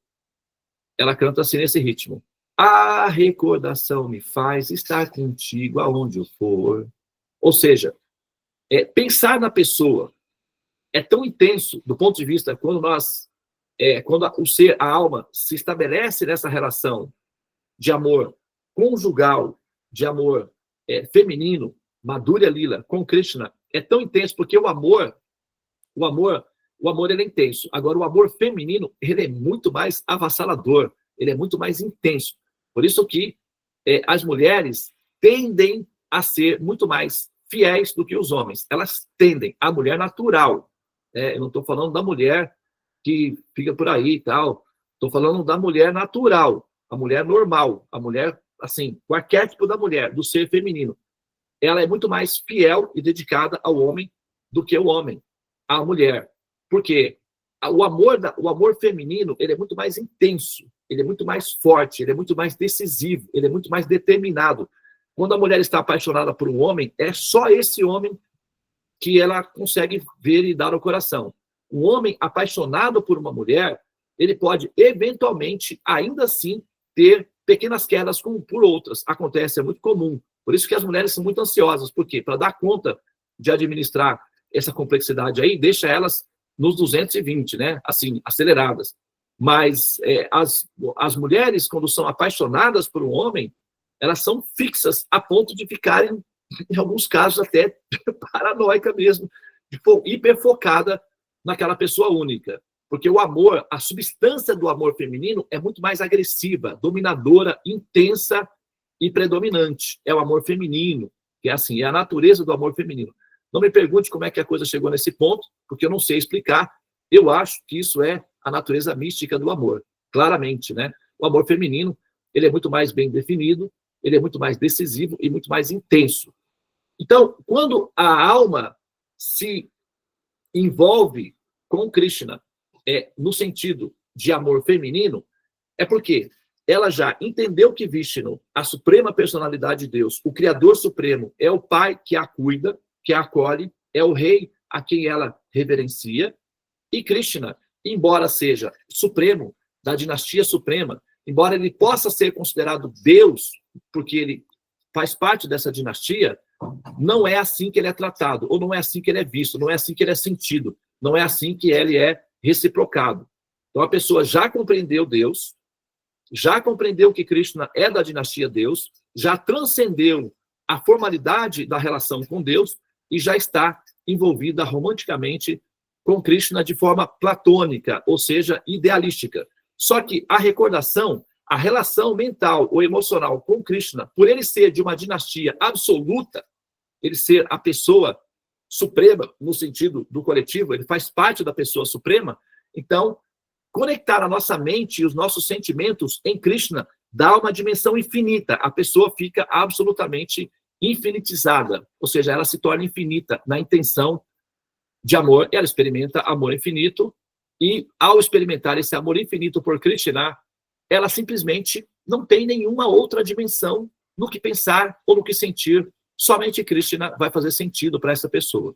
Ela canta assim nesse ritmo: a recordação me faz estar contigo aonde eu for. Ou seja, pensar na pessoa é tão intenso do ponto de vista quando o ser, a alma, se estabelece nessa relação de amor conjugal, de amor feminino, Madhurya Lila, com Krishna, é tão intenso porque o amor ele é intenso. Agora, o amor feminino, ele é muito mais avassalador, ele é muito mais intenso. Por isso que as mulheres tendem a ser muito mais fiéis do que os homens. Elas tendem. A mulher natural. Eu não estou falando da mulher que fica por aí e tal. Estou falando da mulher natural, a mulher normal, a mulher, assim, o arquétipo da mulher, do ser feminino. Ela é muito mais fiel e dedicada ao homem do que o homem, à mulher. Por quê? O amor feminino, ele é muito mais intenso, ele é muito mais forte, ele é muito mais decisivo, ele é muito mais determinado. Quando a mulher está apaixonada por um homem, é só esse homem que ela consegue ver e dar ao coração. Um homem apaixonado por uma mulher, ele pode, eventualmente, ainda assim, ter pequenas quedas por outras. Acontece, é muito comum. Por isso que as mulheres são muito ansiosas. Por quê? Para dar conta de administrar essa complexidade aí, deixa elas nos 220, né? Assim, aceleradas. Mas as mulheres, quando são apaixonadas por um homem, elas são fixas a ponto de ficarem, em alguns casos, até paranoica mesmo, hiperfocada naquela pessoa única. Porque o amor, a substância do amor feminino é muito mais agressiva, dominadora, intensa e predominante. É o amor feminino, que é assim, é a natureza do amor feminino. Não me pergunte como é que a coisa chegou nesse ponto, porque eu não sei explicar. Eu acho que isso é a natureza mística do amor, claramente, né? O amor feminino, ele é muito mais bem definido, ele é muito mais decisivo e muito mais intenso. Então, quando a alma se envolve com Krishna, no sentido de amor feminino, é porque ela já entendeu que Vishnu, a suprema personalidade de Deus, o Criador Supremo, é o Pai que a cuida, que a acolhe, é o Rei a quem ela reverencia, e Krishna, embora seja supremo, da dinastia suprema, embora ele possa ser considerado Deus, porque ele faz parte dessa dinastia, não é assim que ele é tratado, ou não é assim que ele é visto, não é assim que ele é sentido, não é assim que ele é reciprocado. Então a pessoa já compreendeu Deus, já compreendeu que Krishna é da dinastia Deus, já transcendeu a formalidade da relação com Deus e já está envolvida romanticamente com Krishna de forma platônica, ou seja, idealística. Só que a recordação, a relação mental ou emocional com Krishna, por ele ser de uma dinastia absoluta, ele ser a pessoa suprema, no sentido do coletivo, ele faz parte da pessoa suprema, então, conectar a nossa mente e os nossos sentimentos em Krishna dá uma dimensão infinita. A pessoa fica absolutamente infinitizada, ou seja, ela se torna infinita na intenção de amor, ela experimenta amor infinito, e ao experimentar esse amor infinito por Krishna, ela simplesmente não tem nenhuma outra dimensão no que pensar ou no que sentir, somente Krishna vai fazer sentido para essa pessoa.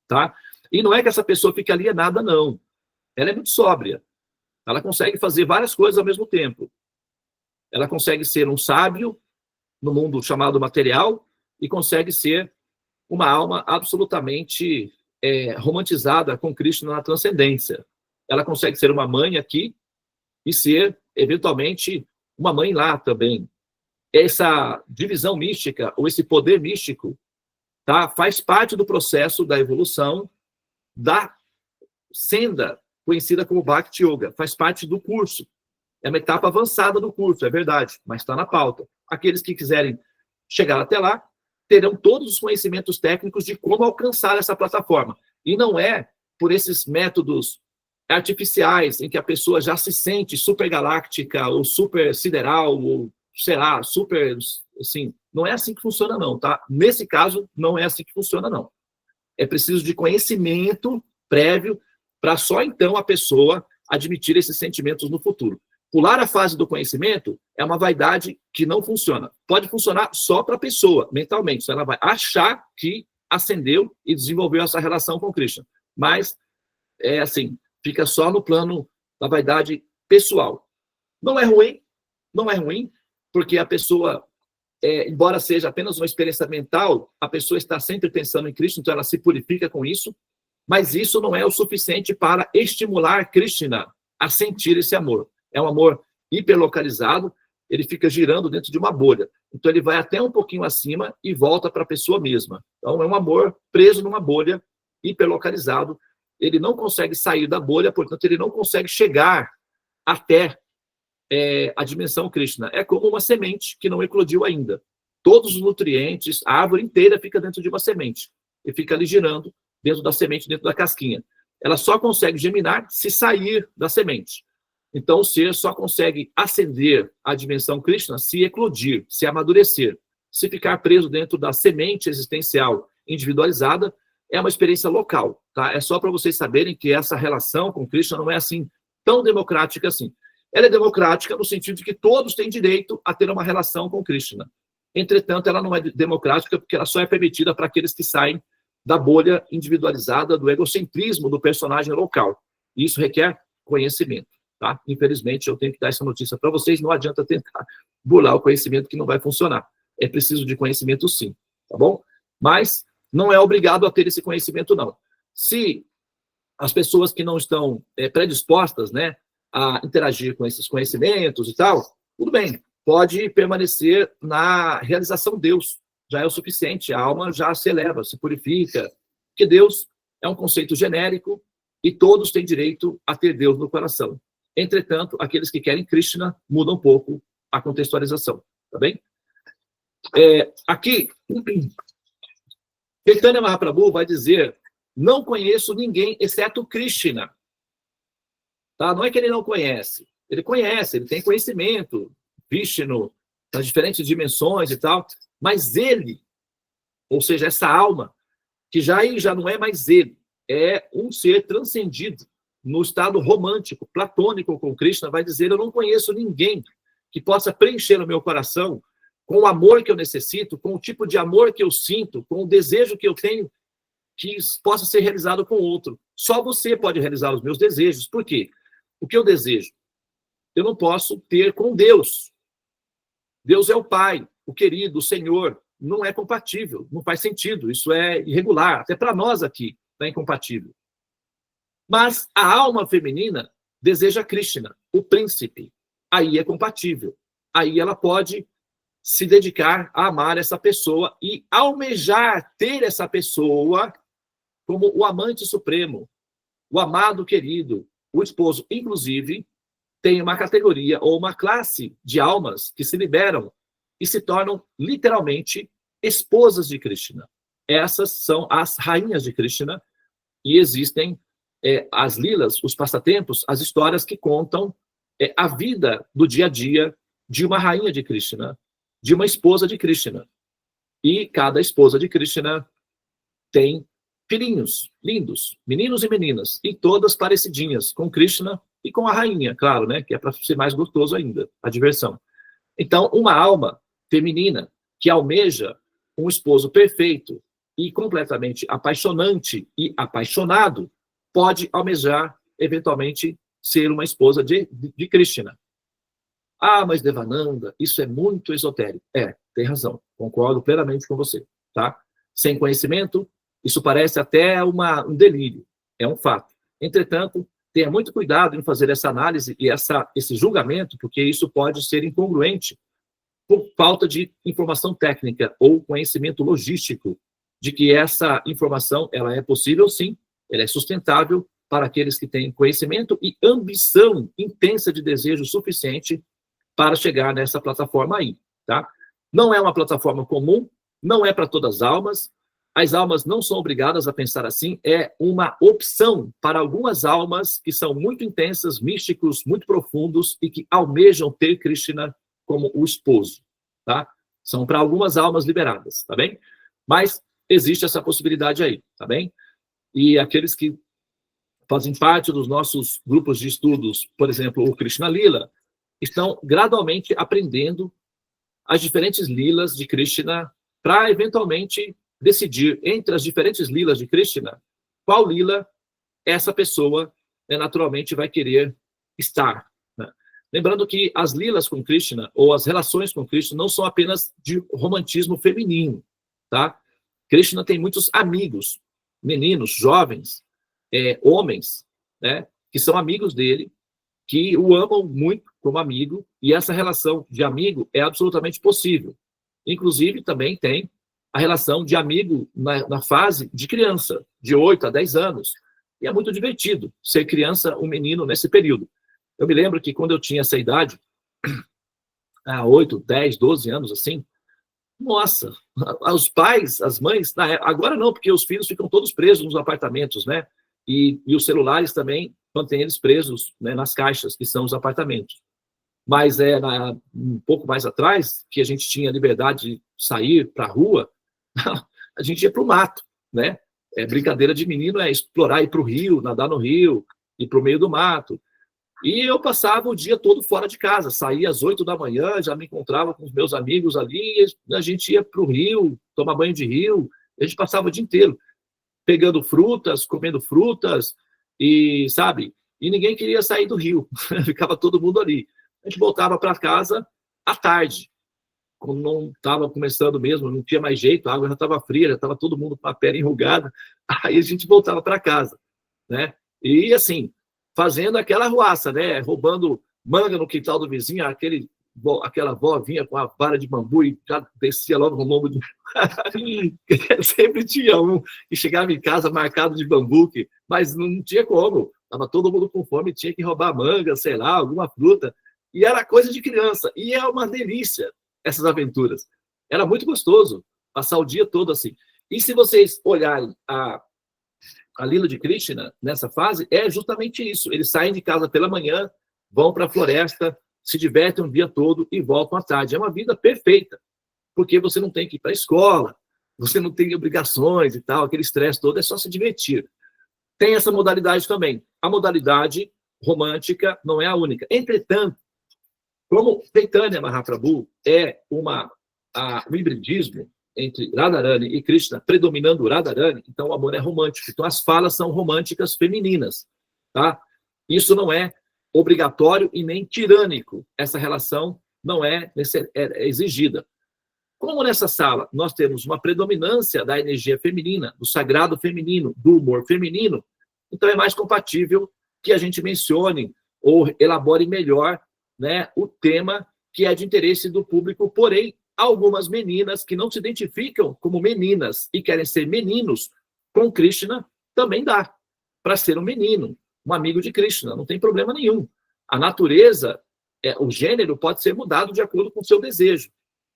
Tá? E não é que essa pessoa fique alienada, não. Ela é muito sóbria. Ela consegue fazer várias coisas ao mesmo tempo. Ela consegue ser um sábio no mundo chamado material e consegue ser uma alma absolutamente romantizada com Krishna na transcendência. Ela consegue ser uma mãe aqui e ser, eventualmente, uma mãe lá também. Essa divisão mística, ou esse poder místico, tá, faz parte do processo da evolução da senda conhecida como Bhakti Yoga, faz parte do curso. É uma etapa avançada do curso, é verdade, mas está na pauta. Aqueles que quiserem chegar até lá, terão todos os conhecimentos técnicos de como alcançar essa plataforma. E não é por esses métodos artificiais, em que a pessoa já se sente super galáctica, ou super sideral, ou, sei lá, super, assim, não é assim que funciona não, tá? Nesse caso, não é assim que funciona não. É preciso de conhecimento prévio para só então a pessoa admitir esses sentimentos no futuro. Pular a fase do conhecimento é uma vaidade que não funciona. Pode funcionar só para a pessoa, mentalmente. Então ela vai achar que ascendeu e desenvolveu essa relação com Krishna. Mas, é assim, fica só no plano da vaidade pessoal. Não é ruim, porque a pessoa, embora seja apenas uma experiência mental, a pessoa está sempre pensando em Krishna, então ela se purifica com isso, mas isso não é o suficiente para estimular Krishna a sentir esse amor. É um amor hiperlocalizado, ele fica girando dentro de uma bolha. Então ele vai até um pouquinho acima e volta para a pessoa mesma. Então é um amor preso numa bolha, hiperlocalizado. Ele não consegue sair da bolha, portanto ele não consegue chegar até a dimensão Krishna. É como uma semente que não eclodiu ainda. Todos os nutrientes, a árvore inteira fica dentro de uma semente. E fica ali girando dentro da semente, dentro da casquinha. Ela só consegue germinar se sair da semente. Então, o ser só consegue ascender à dimensão Krishna se eclodir, se amadurecer. Se ficar preso dentro da semente existencial individualizada, é uma experiência local. Tá? É só para vocês saberem que essa relação com Krishna não é assim tão democrática assim. Ela é democrática no sentido de que todos têm direito a ter uma relação com Krishna. Entretanto, ela não é democrática porque ela só é permitida para aqueles que saem da bolha individualizada, do egocentrismo do personagem local. E isso requer conhecimento. Tá? Infelizmente, eu tenho que dar essa notícia para vocês, não adianta tentar burlar o conhecimento que não vai funcionar. É preciso de conhecimento sim, tá bom? Mas não é obrigado a ter esse conhecimento, não. Se as pessoas que não estão predispostas, né, a interagir com esses conhecimentos e tal, tudo bem, pode permanecer na realização Deus, já é o suficiente, a alma já se eleva, se purifica, porque Deus é um conceito genérico e todos têm direito a ter Deus no coração. Entretanto, aqueles que querem Krishna mudam um pouco a contextualização, tá bem? Aqui, Chaitanya Mahaprabhu vai dizer, não conheço ninguém exceto Krishna. Tá? Não é que ele não conhece, ele tem conhecimento, Vishnu, nas diferentes dimensões e tal, mas ele, ou seja, essa alma, que já não é mais ele, é um ser transcendido, no estado romântico, platônico com Krishna, vai dizer: eu não conheço ninguém que possa preencher o meu coração com o amor que eu necessito, com o tipo de amor que eu sinto, com o desejo que eu tenho, que possa ser realizado com outro. Só você pode realizar os meus desejos. Por quê? O que eu desejo? Eu não posso ter com Deus. Deus é o Pai, o querido, o Senhor. Não é compatível, não faz sentido. Isso é irregular. Até para nós aqui é incompatível. Mas a alma feminina deseja Krishna, o príncipe. Aí é compatível. Aí ela pode se dedicar a amar essa pessoa e almejar ter essa pessoa como o amante supremo, o amado querido, o esposo. Inclusive, tem uma categoria ou uma classe de almas que se liberam e se tornam literalmente esposas de Krishna. Essas são as rainhas de Krishna, e existem as lilas, os passatempos, as histórias que contam a vida do dia a dia de uma rainha de Krishna, de uma esposa de Krishna. E cada esposa de Krishna tem filhinhos lindos, meninos e meninas, e todas parecidinhas com Krishna e com a rainha, claro, né, que é para ser mais gostoso ainda, a diversão. Então, uma alma feminina que almeja um esposo perfeito e completamente apaixonante e apaixonado pode almejar, eventualmente, ser uma esposa de Krishna. Ah, mas Devananda, isso é muito esotérico. Tem razão, concordo plenamente com você, tá? Sem conhecimento, isso parece até um delírio, é um fato. Entretanto, tenha muito cuidado em fazer essa análise e esse julgamento, porque isso pode ser incongruente por falta de informação técnica ou conhecimento logístico de que essa informação ela é possível, sim, ela é sustentável para aqueles que têm conhecimento e ambição intensa de desejo suficiente para chegar nessa plataforma aí, tá? Não é uma plataforma comum, não é para todas as almas não são obrigadas a pensar assim, é uma opção para algumas almas que são muito intensas, místicos, muito profundos e que almejam ter Krishna como o esposo, tá? São para algumas almas liberadas, tá bem? Mas existe essa possibilidade aí, tá bem? E aqueles que fazem parte dos nossos grupos de estudos, por exemplo, o Krishna Lila, estão gradualmente aprendendo as diferentes lilas de Krishna para, eventualmente, decidir entre as diferentes lilas de Krishna qual lila essa pessoa naturalmente vai querer estar, né? Lembrando que as lilas com Krishna, ou as relações com Krishna, não são apenas de romantismo feminino, tá? Krishna tem muitos amigos, meninos, jovens, homens, né, que são amigos dele, que o amam muito como amigo, e essa relação de amigo é absolutamente possível. Inclusive, também tem a relação de amigo na fase de criança, de 8 a 10 anos. E é muito divertido ser criança, um menino, nesse período. Eu me lembro que quando eu tinha essa idade, 8, 10, 12 anos, assim, nossa, os pais, as mães, agora não, porque os filhos ficam todos presos nos apartamentos, né? E os celulares também mantêm eles presos, né, nas caixas, que são os apartamentos. Mas um pouco mais atrás, que a gente tinha liberdade de sair para a rua, a gente ia para o mato, né? Brincadeira de menino é explorar, ir para o rio, nadar no rio, ir para o meio do mato. E eu passava o dia todo fora de casa, saía às 8 da manhã, já me encontrava com os meus amigos ali, e a gente ia para o rio, tomar banho de rio, a gente passava o dia inteiro pegando frutas, comendo frutas, e, sabe, e ninguém queria sair do rio, ficava todo mundo ali. A gente voltava para casa à tarde, quando não estava começando mesmo, não tinha mais jeito, a água já estava fria, já estava todo mundo com a pele enrugada, aí a gente voltava para casa, né? E, assim, fazendo aquela arruaça, né? Roubando manga no quintal do vizinho, aquela avó vinha com a vara de bambu e já descia logo no lombo de... Sempre tinha um que chegava em casa marcado de bambuque, mas não tinha como. Estava todo mundo com fome, tinha que roubar manga, sei lá, alguma fruta. E era coisa de criança. E é uma delícia essas aventuras. Era muito gostoso passar o dia todo assim. E se vocês olharem a lila de Krishna, nessa fase, é justamente isso. Eles saem de casa pela manhã, vão para a floresta, se divertem o dia todo e voltam à tarde. É uma vida perfeita, porque você não tem que ir para a escola, você não tem obrigações e tal, aquele estresse todo, é só se divertir. tem essa modalidade também. A modalidade romântica não é a única. Entretanto, como Chaitanya Mahaprabhu é um hibridismo entre Radharani e Krishna, predominando Radharani, então o amor é romântico. Então as falas são românticas femininas, tá? Isso não é obrigatório e nem tirânico. Essa relação não é exigida. Como nessa sala nós temos uma predominância da energia feminina, do sagrado feminino, do humor feminino, então é mais compatível que a gente mencione ou elabore melhor, né, o tema que é de interesse do público. Porém, algumas meninas que não se identificam como meninas e querem ser meninos, com Krishna também dá para ser um menino, um amigo de Krishna, não tem problema nenhum. A natureza, o gênero pode ser mudado de acordo com o seu desejo.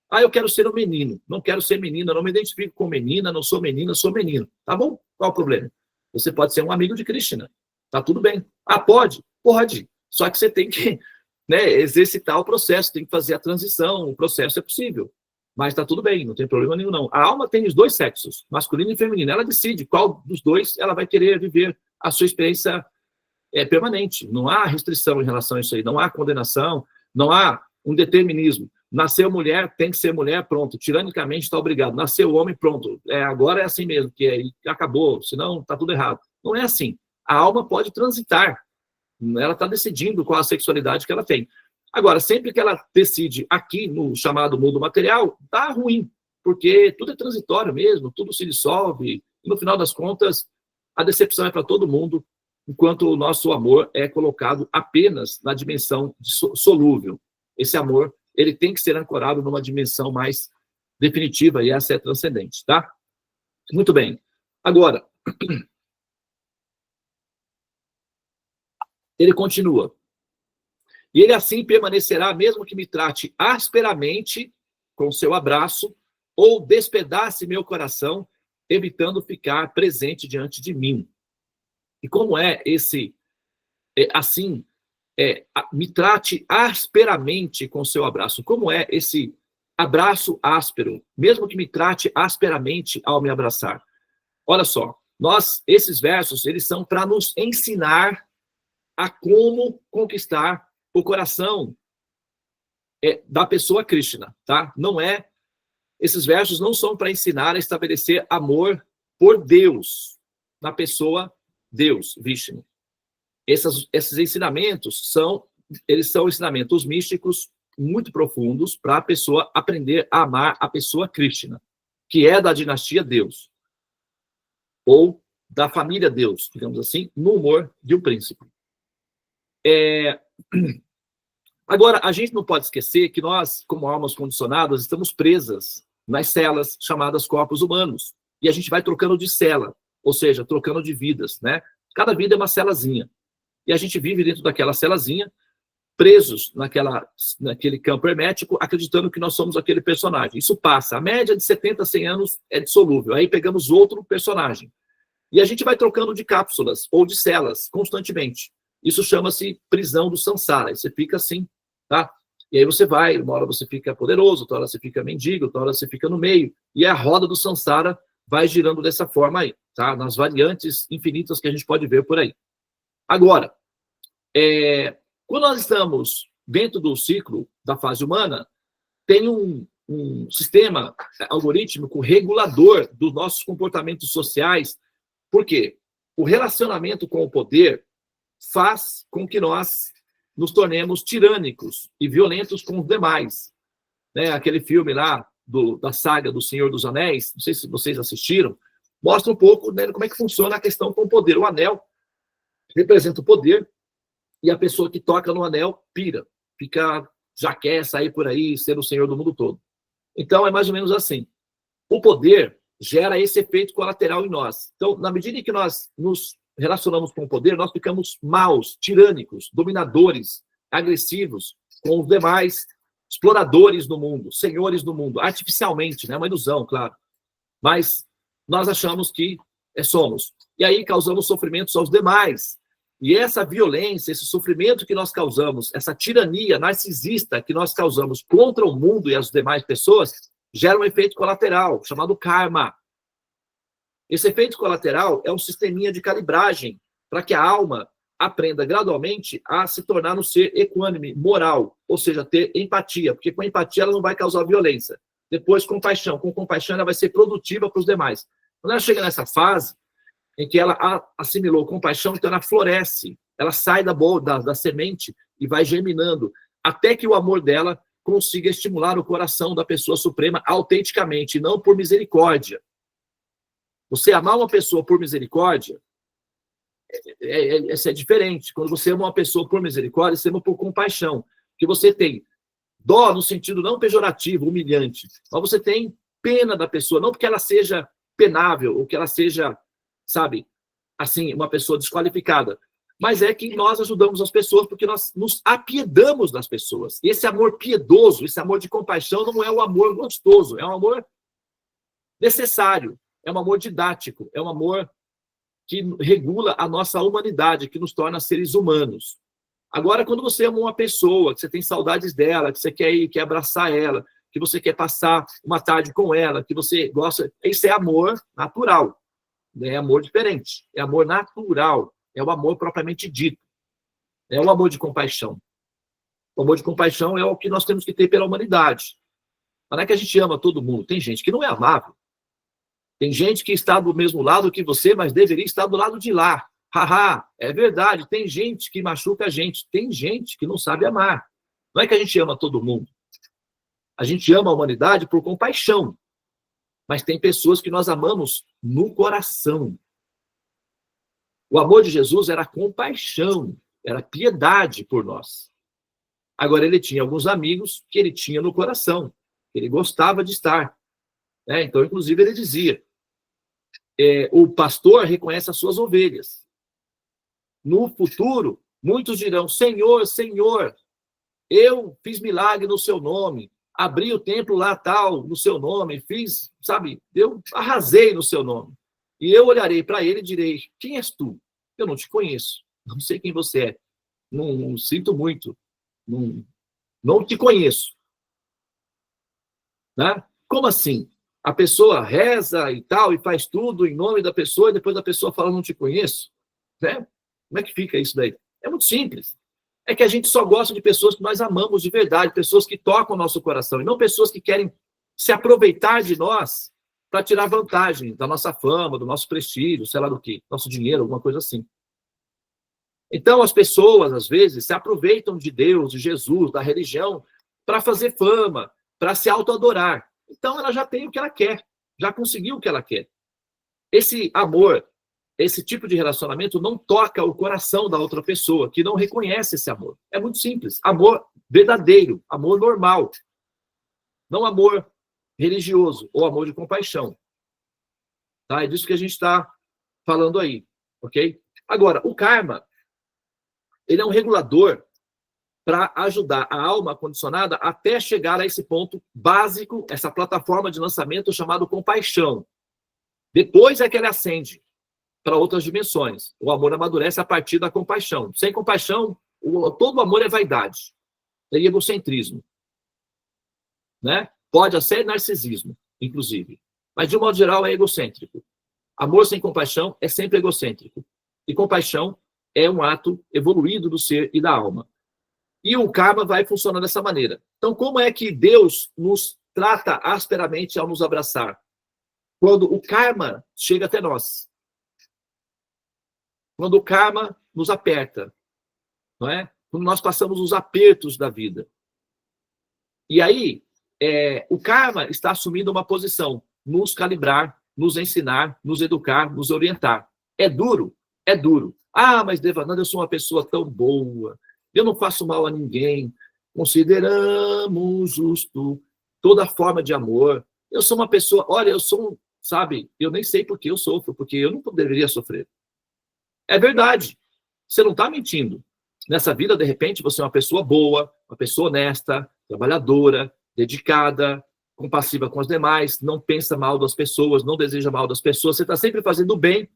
Ah, eu quero ser um menino, não quero ser menina, não me identifico com menina, não sou menina, sou menino. Tá bom? Qual o problema? Você pode ser um amigo de Krishna. Tá tudo bem. Ah, pode? Pode. Só que você tem que, né, exercitar o processo, tem que fazer a transição, o processo é possível. Mas tá tudo bem, não tem problema nenhum, não. A alma tem os dois sexos, masculino e feminino. Ela decide qual dos dois ela vai querer viver a sua experiência permanente. Não há restrição em relação a isso aí, não há condenação, não há um determinismo. Nasceu mulher, tem que ser mulher, pronto. Tiranicamente está obrigado. Nasceu homem, pronto. Agora é assim mesmo, que acabou, senão está tudo errado. Não é assim. A alma pode transitar. Ela está decidindo qual a sexualidade que ela tem. Agora, sempre que ela decide aqui no chamado mundo material, tá ruim, porque tudo é transitório mesmo, tudo se dissolve, e no final das contas, a decepção é para todo mundo, enquanto o nosso amor é colocado apenas na dimensão solúvel. Esse amor, ele tem que ser ancorado numa dimensão mais definitiva, e essa é transcendente, tá? Muito bem. Agora, ele continua. E ele assim permanecerá, mesmo que me trate asperamente com seu abraço, ou despedace meu coração, evitando ficar presente diante de mim. E como é esse, assim, me trate asperamente com seu abraço? Como é esse abraço áspero, mesmo que me trate asperamente ao me abraçar? Olha só, esses versos, eles são para nos ensinar a como conquistar o coração da pessoa Krishna, tá? Esses versos não são para ensinar a estabelecer amor por Deus, na pessoa Deus, Vishnu. Esses ensinamentos são ensinamentos místicos muito profundos para a pessoa aprender a amar a pessoa Krishna, que é da dinastia Deus, ou da família Deus, digamos assim, no humor de um príncipe. Agora, a gente não pode esquecer que nós, como almas condicionadas, estamos presas nas celas chamadas corpos humanos. E a gente vai trocando de cela, ou seja, trocando de vidas, né? Cada vida é uma celazinha. E a gente vive dentro daquela celazinha, presos naquele campo hermético, acreditando que nós somos aquele personagem. Isso passa. A média de 70 a 100 anos é dissolúvel. Aí pegamos outro personagem. E a gente vai trocando de cápsulas ou de celas constantemente. Isso chama-se prisão do samsara. Aí você fica assim, tá? E aí você vai, uma hora você fica poderoso, outra hora você fica mendigo, outra hora você fica no meio. E a roda do samsara vai girando dessa forma aí, tá? Nas variantes infinitas que a gente pode ver por aí. Agora, quando nós estamos dentro do ciclo da fase humana, tem um sistema algorítmico regulador dos nossos comportamentos sociais. Por quê? O relacionamento com o poder faz com que nós nos tornemos tirânicos e violentos com os demais. Né? Aquele filme lá da saga do Senhor dos Anéis, não sei se vocês assistiram, mostra um pouco, né, como é que funciona a questão com o poder. O anel representa o poder e a pessoa que toca no anel pira, já quer sair por aí, ser o senhor do mundo todo. Então, é mais ou menos assim. O poder gera esse efeito colateral em nós. Então, na medida em que nós nos relacionamos com o poder, nós ficamos maus, tirânicos, dominadores, agressivos com os demais, exploradores do mundo, senhores do mundo, artificialmente, né? Uma ilusão, claro. Mas nós achamos que somos. E aí causamos sofrimentos aos demais. E essa violência, esse sofrimento que nós causamos, essa tirania narcisista que nós causamos contra o mundo e as demais pessoas, gera um efeito colateral, chamado karma. Esse efeito colateral é um sisteminha de calibragem para que a alma aprenda gradualmente a se tornar um ser equânime, moral, ou seja, ter empatia, porque com empatia ela não vai causar violência. Depois, compaixão. Com compaixão ela vai ser produtiva para os demais. Quando ela chega nessa fase em que ela assimilou compaixão, então ela floresce, ela sai da semente e vai germinando, até que o amor dela consiga estimular o coração da pessoa suprema autenticamente, não por misericórdia. Você amar uma pessoa por misericórdia é diferente. Quando você ama uma pessoa por misericórdia, você ama por compaixão. Porque você tem dó no sentido não pejorativo, humilhante, mas você tem pena da pessoa, não porque ela seja penável, ou que ela seja, sabe, assim, uma pessoa desqualificada, mas é que nós ajudamos as pessoas porque nós nos apiedamos das pessoas. E esse amor piedoso, esse amor de compaixão não é um amor gostoso, é um amor necessário, é um amor didático, é um amor que regula a nossa humanidade, que nos torna seres humanos. Agora, quando você ama uma pessoa, que você tem saudades dela, que você quer ir, quer abraçar ela, que você quer passar uma tarde com ela, que você gosta, isso é amor natural, não é amor diferente, é amor natural, é o amor propriamente dito, é o amor de compaixão. O amor de compaixão é o que nós temos que ter pela humanidade. Não é que a gente ama todo mundo, tem gente que não é amável. Tem gente que está do mesmo lado que você, mas deveria estar do lado de lá. Haha, é verdade, tem gente que machuca a gente, tem gente que não sabe amar. Não é que a gente ama todo mundo. A gente ama a humanidade por compaixão. Mas tem pessoas que nós amamos no coração. O amor de Jesus era compaixão, era piedade por nós. Agora, ele tinha alguns amigos que ele tinha no coração, que ele gostava de estar. Então, inclusive, ele dizia, o pastor reconhece as suas ovelhas. No futuro, muitos dirão, Senhor, Senhor, eu fiz milagre no seu nome, abri o templo lá tal, no seu nome, fiz, sabe, eu arrasei no seu nome. E eu olharei para ele e direi, quem és tu? Eu não te conheço, não sei quem você é, não sinto muito, não te conheço. Né? Como assim? A pessoa reza e tal, e faz tudo em nome da pessoa, e depois a pessoa fala, não te conheço. Né? Como é que fica isso daí? É muito simples. É que a gente só gosta de pessoas que nós amamos de verdade, pessoas que tocam o nosso coração, e não pessoas que querem se aproveitar de nós para tirar vantagem da nossa fama, do nosso prestígio, sei lá do que, nosso dinheiro, alguma coisa assim. Então, as pessoas, às vezes, se aproveitam de Deus, de Jesus, da religião, para fazer fama, para se autoadorar. Então, ela já tem o que ela quer, já conseguiu o que ela quer. Esse amor, esse tipo de relacionamento não toca o coração da outra pessoa, que não reconhece esse amor. É muito simples. Amor verdadeiro, amor normal. Não amor religioso ou amor de compaixão. Tá? É disso que a gente está falando aí, ok? Agora, o karma, ele é um regulador para ajudar a alma condicionada até chegar a esse ponto básico, essa plataforma de lançamento chamado compaixão. Depois é que ele ascende para outras dimensões. O amor amadurece a partir da compaixão. Sem compaixão, todo amor é vaidade, é egocentrismo. Né? Pode ser narcisismo, inclusive. Mas, de um modo geral, é egocêntrico. Amor sem compaixão é sempre egocêntrico. E compaixão é um ato evoluído do ser e da alma. E o karma vai funcionar dessa maneira. Então, como é que Deus nos trata asperamente ao nos abraçar? Quando o karma chega até nós. Quando o karma nos aperta. Não é? Quando nós passamos os apertos da vida. E aí, o karma está assumindo uma posição. Nos calibrar, nos ensinar, nos educar, nos orientar. É duro? É duro. Ah, mas Devananda, eu sou uma pessoa tão boa. Eu não faço mal a ninguém. Consideramos justo toda forma de amor. Eu sou uma pessoa... Olha, eu sou... Sabe? Eu nem sei por que eu sofro, porque eu não deveria sofrer. É verdade. Você não está mentindo. Nessa vida, de repente, você é uma pessoa boa, uma pessoa honesta, trabalhadora, dedicada, compassiva com os demais, não pensa mal das pessoas, não deseja mal das pessoas. Você está sempre fazendo bem,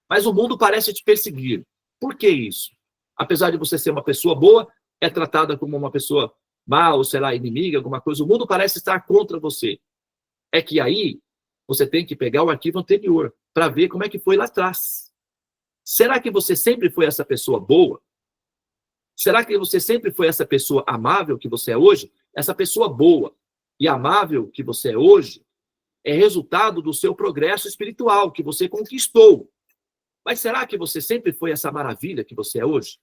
mas o mundo parece te perseguir. Por que isso? Apesar de você ser uma pessoa boa, é tratada como uma pessoa má, ou sei lá, inimiga, alguma coisa. O mundo parece estar contra você. É que aí você tem que pegar o arquivo anterior. para ver como é que foi lá atrás. Será que você sempre foi essa pessoa boa? Será que você sempre foi essa pessoa amável que você é hoje? Essa pessoa boa e amável que você é hoje é resultado do seu progresso espiritual, que você conquistou. Mas será que você sempre foi essa maravilha que você é hoje?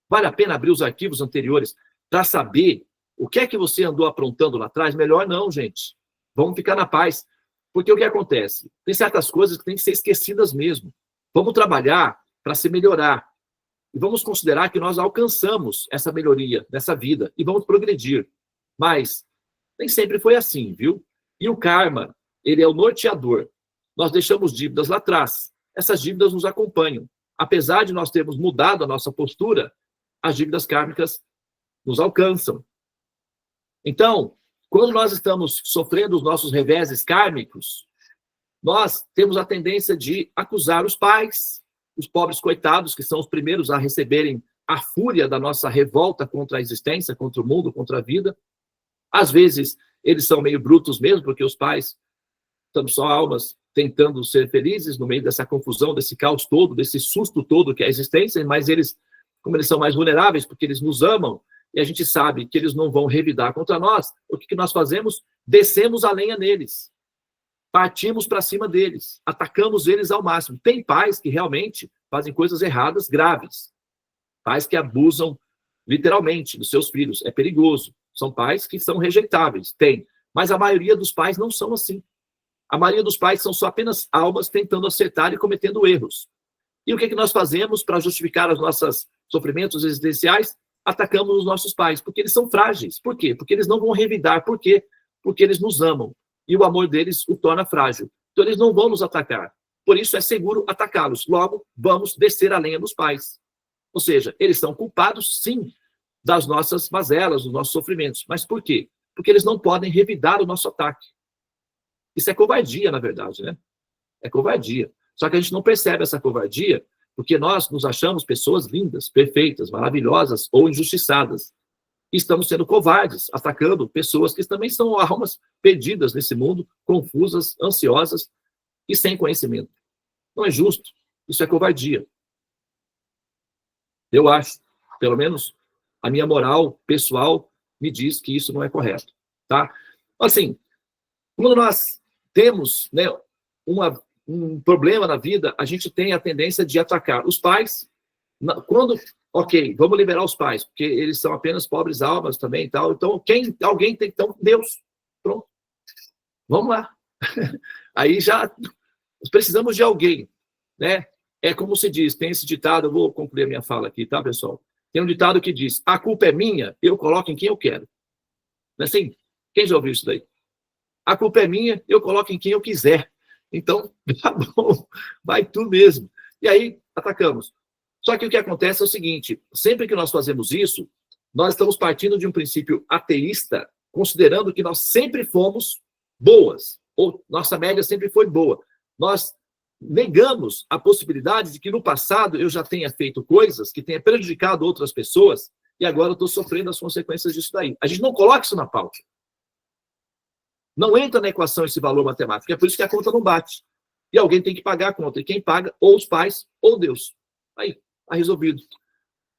Vale a pena abrir os arquivos anteriores para saber o que é que você andou aprontando lá atrás? Melhor não, gente. Vamos ficar na paz. Porque o que acontece? Tem certas coisas que têm que ser esquecidas mesmo. Vamos trabalhar para se melhorar. E vamos considerar que nós alcançamos essa melhoria nessa vida e vamos progredir. Mas nem sempre foi assim, viu? E o karma, ele é o norteador. Nós deixamos dívidas lá atrás. Essas dívidas nos acompanham. Apesar de nós termos mudado a nossa postura, as dívidas kármicas nos alcançam. Então, quando nós estamos sofrendo os nossos reveses kármicos, nós temos a tendência de acusar os pais, os pobres coitados, que são os primeiros a receberem a fúria da nossa revolta contra a existência, contra o mundo, contra a vida. Às vezes, eles são meio brutos mesmo, porque os pais estamos só almas tentando ser felizes no meio dessa confusão, desse caos todo, desse susto todo que é a existência, mas eles, como eles são mais vulneráveis, porque eles nos amam, e a gente sabe que eles não vão revidar contra nós, o que nós fazemos? Descemos a lenha neles. Partimos para cima deles. Atacamos eles ao máximo. Tem pais que realmente fazem coisas erradas, graves. Pais que abusam, literalmente, dos seus filhos. É perigoso. São pais que são rejeitáveis. Tem. Mas a maioria dos pais não são assim. A maioria dos pais são só apenas almas tentando acertar e cometendo erros. E o que nós fazemos para justificar os nossos sofrimentos existenciais? Atacamos os nossos pais, porque eles são frágeis. Por quê? Porque eles não vão revidar. Por quê? Porque eles nos amam. E o amor deles o torna frágil. Então, eles não vão nos atacar. Por isso, é seguro atacá-los. Logo, vamos descer a lenha dos pais. Ou seja, eles são culpados, sim, das nossas mazelas, dos nossos sofrimentos. Mas por quê? Porque eles não podem revidar o nosso ataque. Isso é covardia, na verdade, né? É covardia. Só que a gente não percebe essa covardia porque nós nos achamos pessoas lindas, perfeitas, maravilhosas ou injustiçadas. E estamos sendo covardes, atacando pessoas que também são almas perdidas nesse mundo, confusas, ansiosas e sem conhecimento. Não é justo. Isso é covardia. Eu acho, pelo menos, a minha moral pessoal me diz que isso não é correto. Tá? Assim, quando nós temos, né, um problema na vida, a gente tem a tendência de atacar os pais. Quando, ok, vamos liberar os pais, porque eles são apenas pobres almas também e tal. Então, alguém tem, então, Deus. Pronto. Vamos lá. Aí já precisamos de alguém, né? É como se diz, tem esse ditado, eu vou concluir a minha fala aqui, tá, pessoal? Tem um ditado que diz, a culpa é minha, eu coloco em quem eu quero. Não é assim? Quem já ouviu isso daí? A culpa é minha, eu coloco em quem eu quiser. Então, tá bom, vai tu mesmo. E aí, atacamos. Só que o que acontece é o seguinte, sempre que nós fazemos isso, nós estamos partindo de um princípio ateísta, considerando que nós sempre fomos boas, ou nossa média sempre foi boa. Nós negamos a possibilidade de que no passado eu já tenha feito coisas que tenha prejudicado outras pessoas e agora eu estou sofrendo as consequências disso daí. A gente não coloca isso na pauta. Não entra na equação esse valor matemático. É por isso que a conta não bate. E alguém tem que pagar a conta. E quem paga, ou os pais, ou Deus. Aí, está resolvido.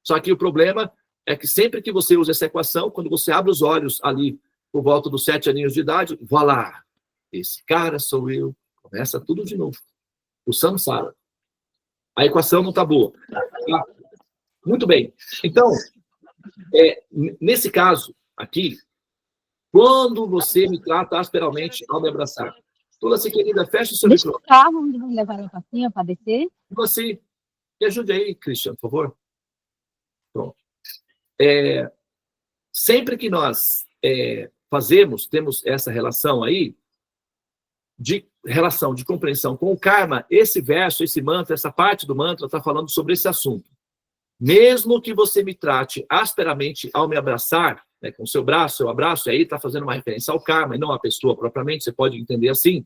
Só que o problema é que sempre que você usa essa equação, quando você abre os olhos ali, por volta dos 7 aninhos de idade, voilá, esse cara sou eu. Começa tudo de novo. O samsara. A equação não está boa. Muito bem. Então, nesse caso aqui, quando você me trata asperamente ao me abraçar, Tulasi, querida, fecha o seu Deixa microfone. eu só, vamos levar ela para cima, para descer. Tulasi, me ajude aí, Christian, por favor. Pronto. Sempre que nós temos essa relação aí, de relação de compreensão com o karma, esse verso, esse mantra, essa parte do mantra está falando sobre esse assunto. Mesmo que você me trate asperamente ao me abraçar, né, com o seu braço, seu abraço, aí está fazendo uma referência ao karma e não à pessoa propriamente, você pode entender assim.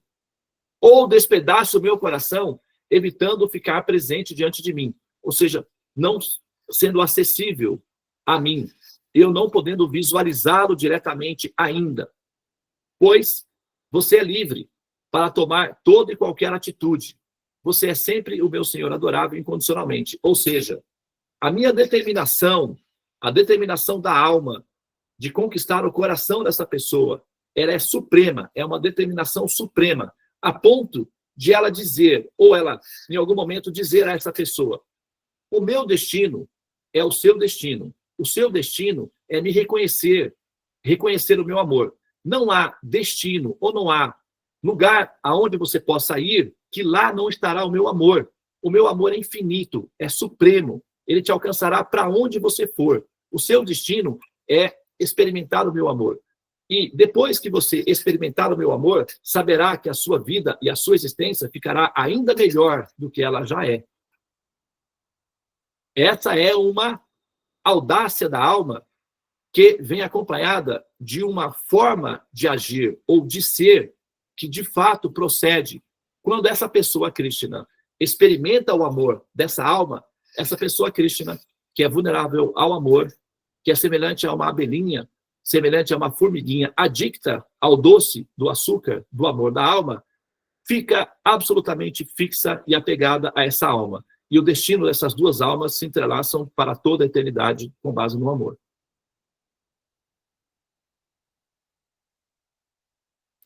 Ou despedace o meu coração, evitando ficar presente diante de mim. Ou seja, não sendo acessível a mim, eu não podendo visualizá-lo diretamente ainda. Pois você é livre para tomar toda e qualquer atitude. você é sempre o meu Senhor adorável incondicionalmente. Ou seja, a minha determinação, a determinação da alma de conquistar o coração dessa pessoa, ela é suprema, é uma determinação suprema, a ponto de ela dizer, ou ela, em algum momento, dizer a essa pessoa: o meu destino é o seu destino. O seu destino é me reconhecer, reconhecer o meu amor. Não há destino ou não há lugar aonde você possa ir que lá não estará o meu amor. O meu amor é infinito, é supremo. Ele te alcançará para onde você for. O seu destino é experimentar o meu amor. E depois que você experimentar o meu amor, saberá que a sua vida e a sua existência ficará ainda melhor do que ela já é. Essa é uma audácia da alma que vem acompanhada de uma forma de agir ou de ser que de fato procede. Quando essa pessoa Krishna experimenta o amor dessa alma, essa pessoa Krishna, que é vulnerável ao amor, que é semelhante a uma abelhinha, semelhante a uma formiguinha adicta ao doce do açúcar do amor da alma, fica absolutamente fixa e apegada a essa alma. E o destino dessas duas almas se entrelaçam para toda a eternidade com base no amor.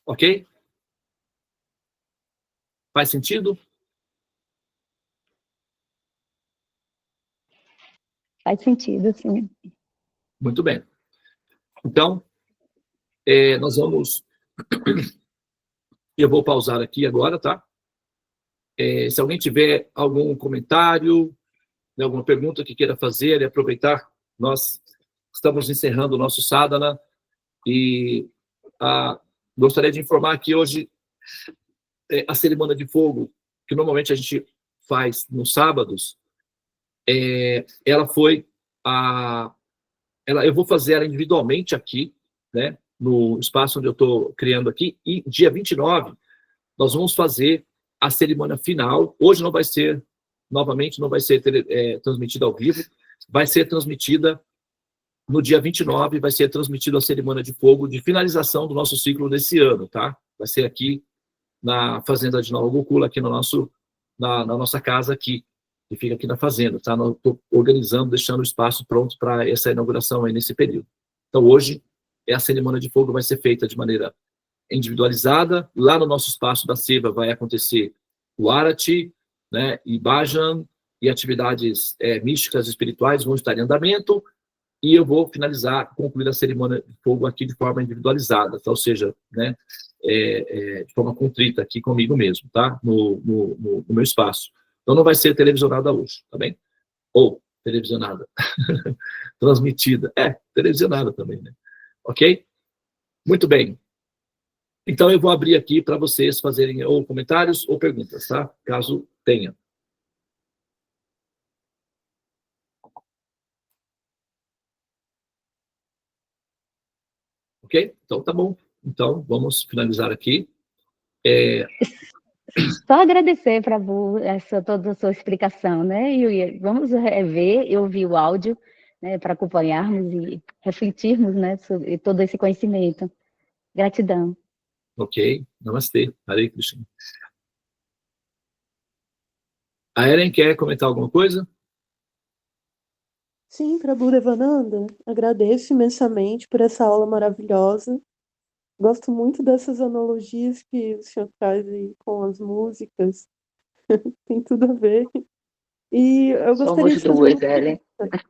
Ok? Faz sentido? Faz sentido, sim. Muito bem. Então, nós vamos... Eu vou pausar aqui agora, tá? Se alguém tiver algum comentário, alguma pergunta que queira fazer e aproveitar, nós estamos encerrando o nosso sadhana e gostaria de informar que hoje a cerimônia de fogo, que normalmente a gente faz nos sábados, ela foi eu vou fazer ela individualmente aqui, né, no espaço onde eu estou criando aqui, e dia 29 nós vamos fazer a cerimônia final. Hoje não vai ser, novamente, não vai ser transmitida ao vivo, vai ser transmitida no dia 29, vai ser transmitida a cerimônia de fogo de finalização do nosso ciclo desse ano, tá? Vai ser aqui na fazenda de Nova Gokula, aqui na nossa casa aqui, que fica aqui na fazenda, tá? Estou organizando, deixando o espaço pronto para essa inauguração aí nesse período. Então, hoje, a cerimônia de fogo vai ser feita de maneira individualizada. Lá no nosso espaço da Seva vai acontecer o Arati, né, e Bhajan, e atividades místicas e espirituais vão estar em andamento, e eu vou concluir a cerimônia de fogo aqui de forma individualizada, tá? Ou seja, né, de forma contrita aqui comigo mesmo, tá? No meu espaço. Então não vai ser televisionada hoje, tá bem? Ou televisionada. Transmitida. Televisionada também, né? Ok? Muito bem. Então eu vou abrir aqui para vocês fazerem ou comentários ou perguntas, tá? Caso tenha. Ok? Então tá bom. Então vamos finalizar aqui. Só agradecer, Prabhu, toda a sua explicação, né? E vamos rever, eu ouvi o áudio, né, para acompanharmos e refletirmos, né, sobre todo esse conhecimento. Gratidão. Ok. Namastê. Hare Krishna. A Eren quer comentar alguma coisa? Sim, Prabhu Devananda, agradeço imensamente por essa aula maravilhosa. Gosto muito dessas analogias que o senhor traz aí com as músicas. Tem tudo a ver. E eu gostaria Somos de fazer duas, uma Ellen. pergunta.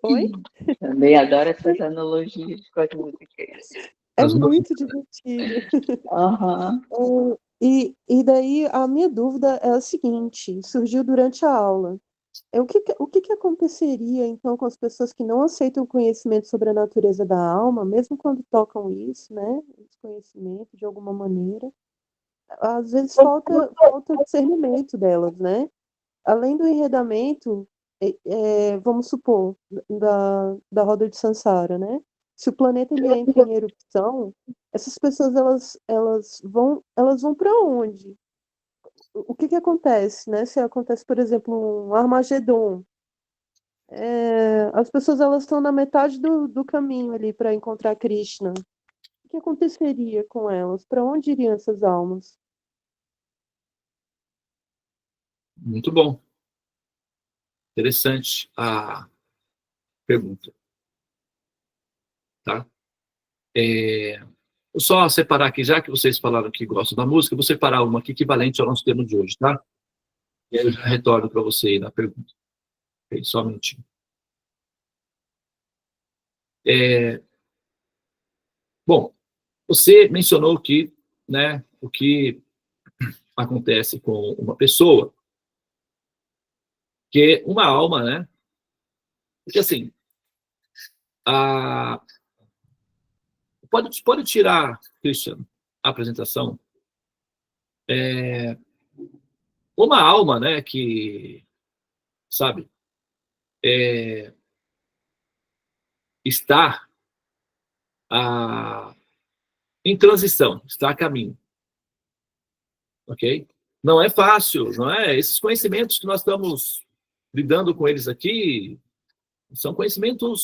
Oi? Também adoro essas analogias com as músicas. É As músicas. muito divertido. Uhum. E daí a minha dúvida é a seguinte, surgiu durante a aula. O que aconteceria, então, com as pessoas que não aceitam o conhecimento sobre a natureza da alma, mesmo quando tocam isso, né? Esse conhecimento, de alguma maneira. Às vezes falta discernimento delas, né? Além do enredamento, vamos supor, da roda de Sansara, né? Se o planeta ele entra em erupção, essas pessoas elas vão para onde? O que acontece, né? Se acontece, por exemplo, um Armagedon, as pessoas elas estão na metade do caminho ali para encontrar Krishna. O que aconteceria com elas? Para onde iriam essas almas? Muito bom. Interessante a pergunta. Tá? Vou só separar aqui, já que vocês falaram que gostam da música, eu vou separar uma aqui equivalente ao nosso tema de hoje, tá? E aí eu já retorno para você aí na pergunta. Ok, só um minutinho. Bom, você mencionou que, né, o que acontece com uma pessoa, que uma alma, né? Porque assim, a... pode tirar, Christian, a apresentação. Uma alma, né, que, sabe, está em transição, está a caminho. Ok? Não é fácil, não é? Esses conhecimentos que nós estamos lidando com eles aqui são conhecimentos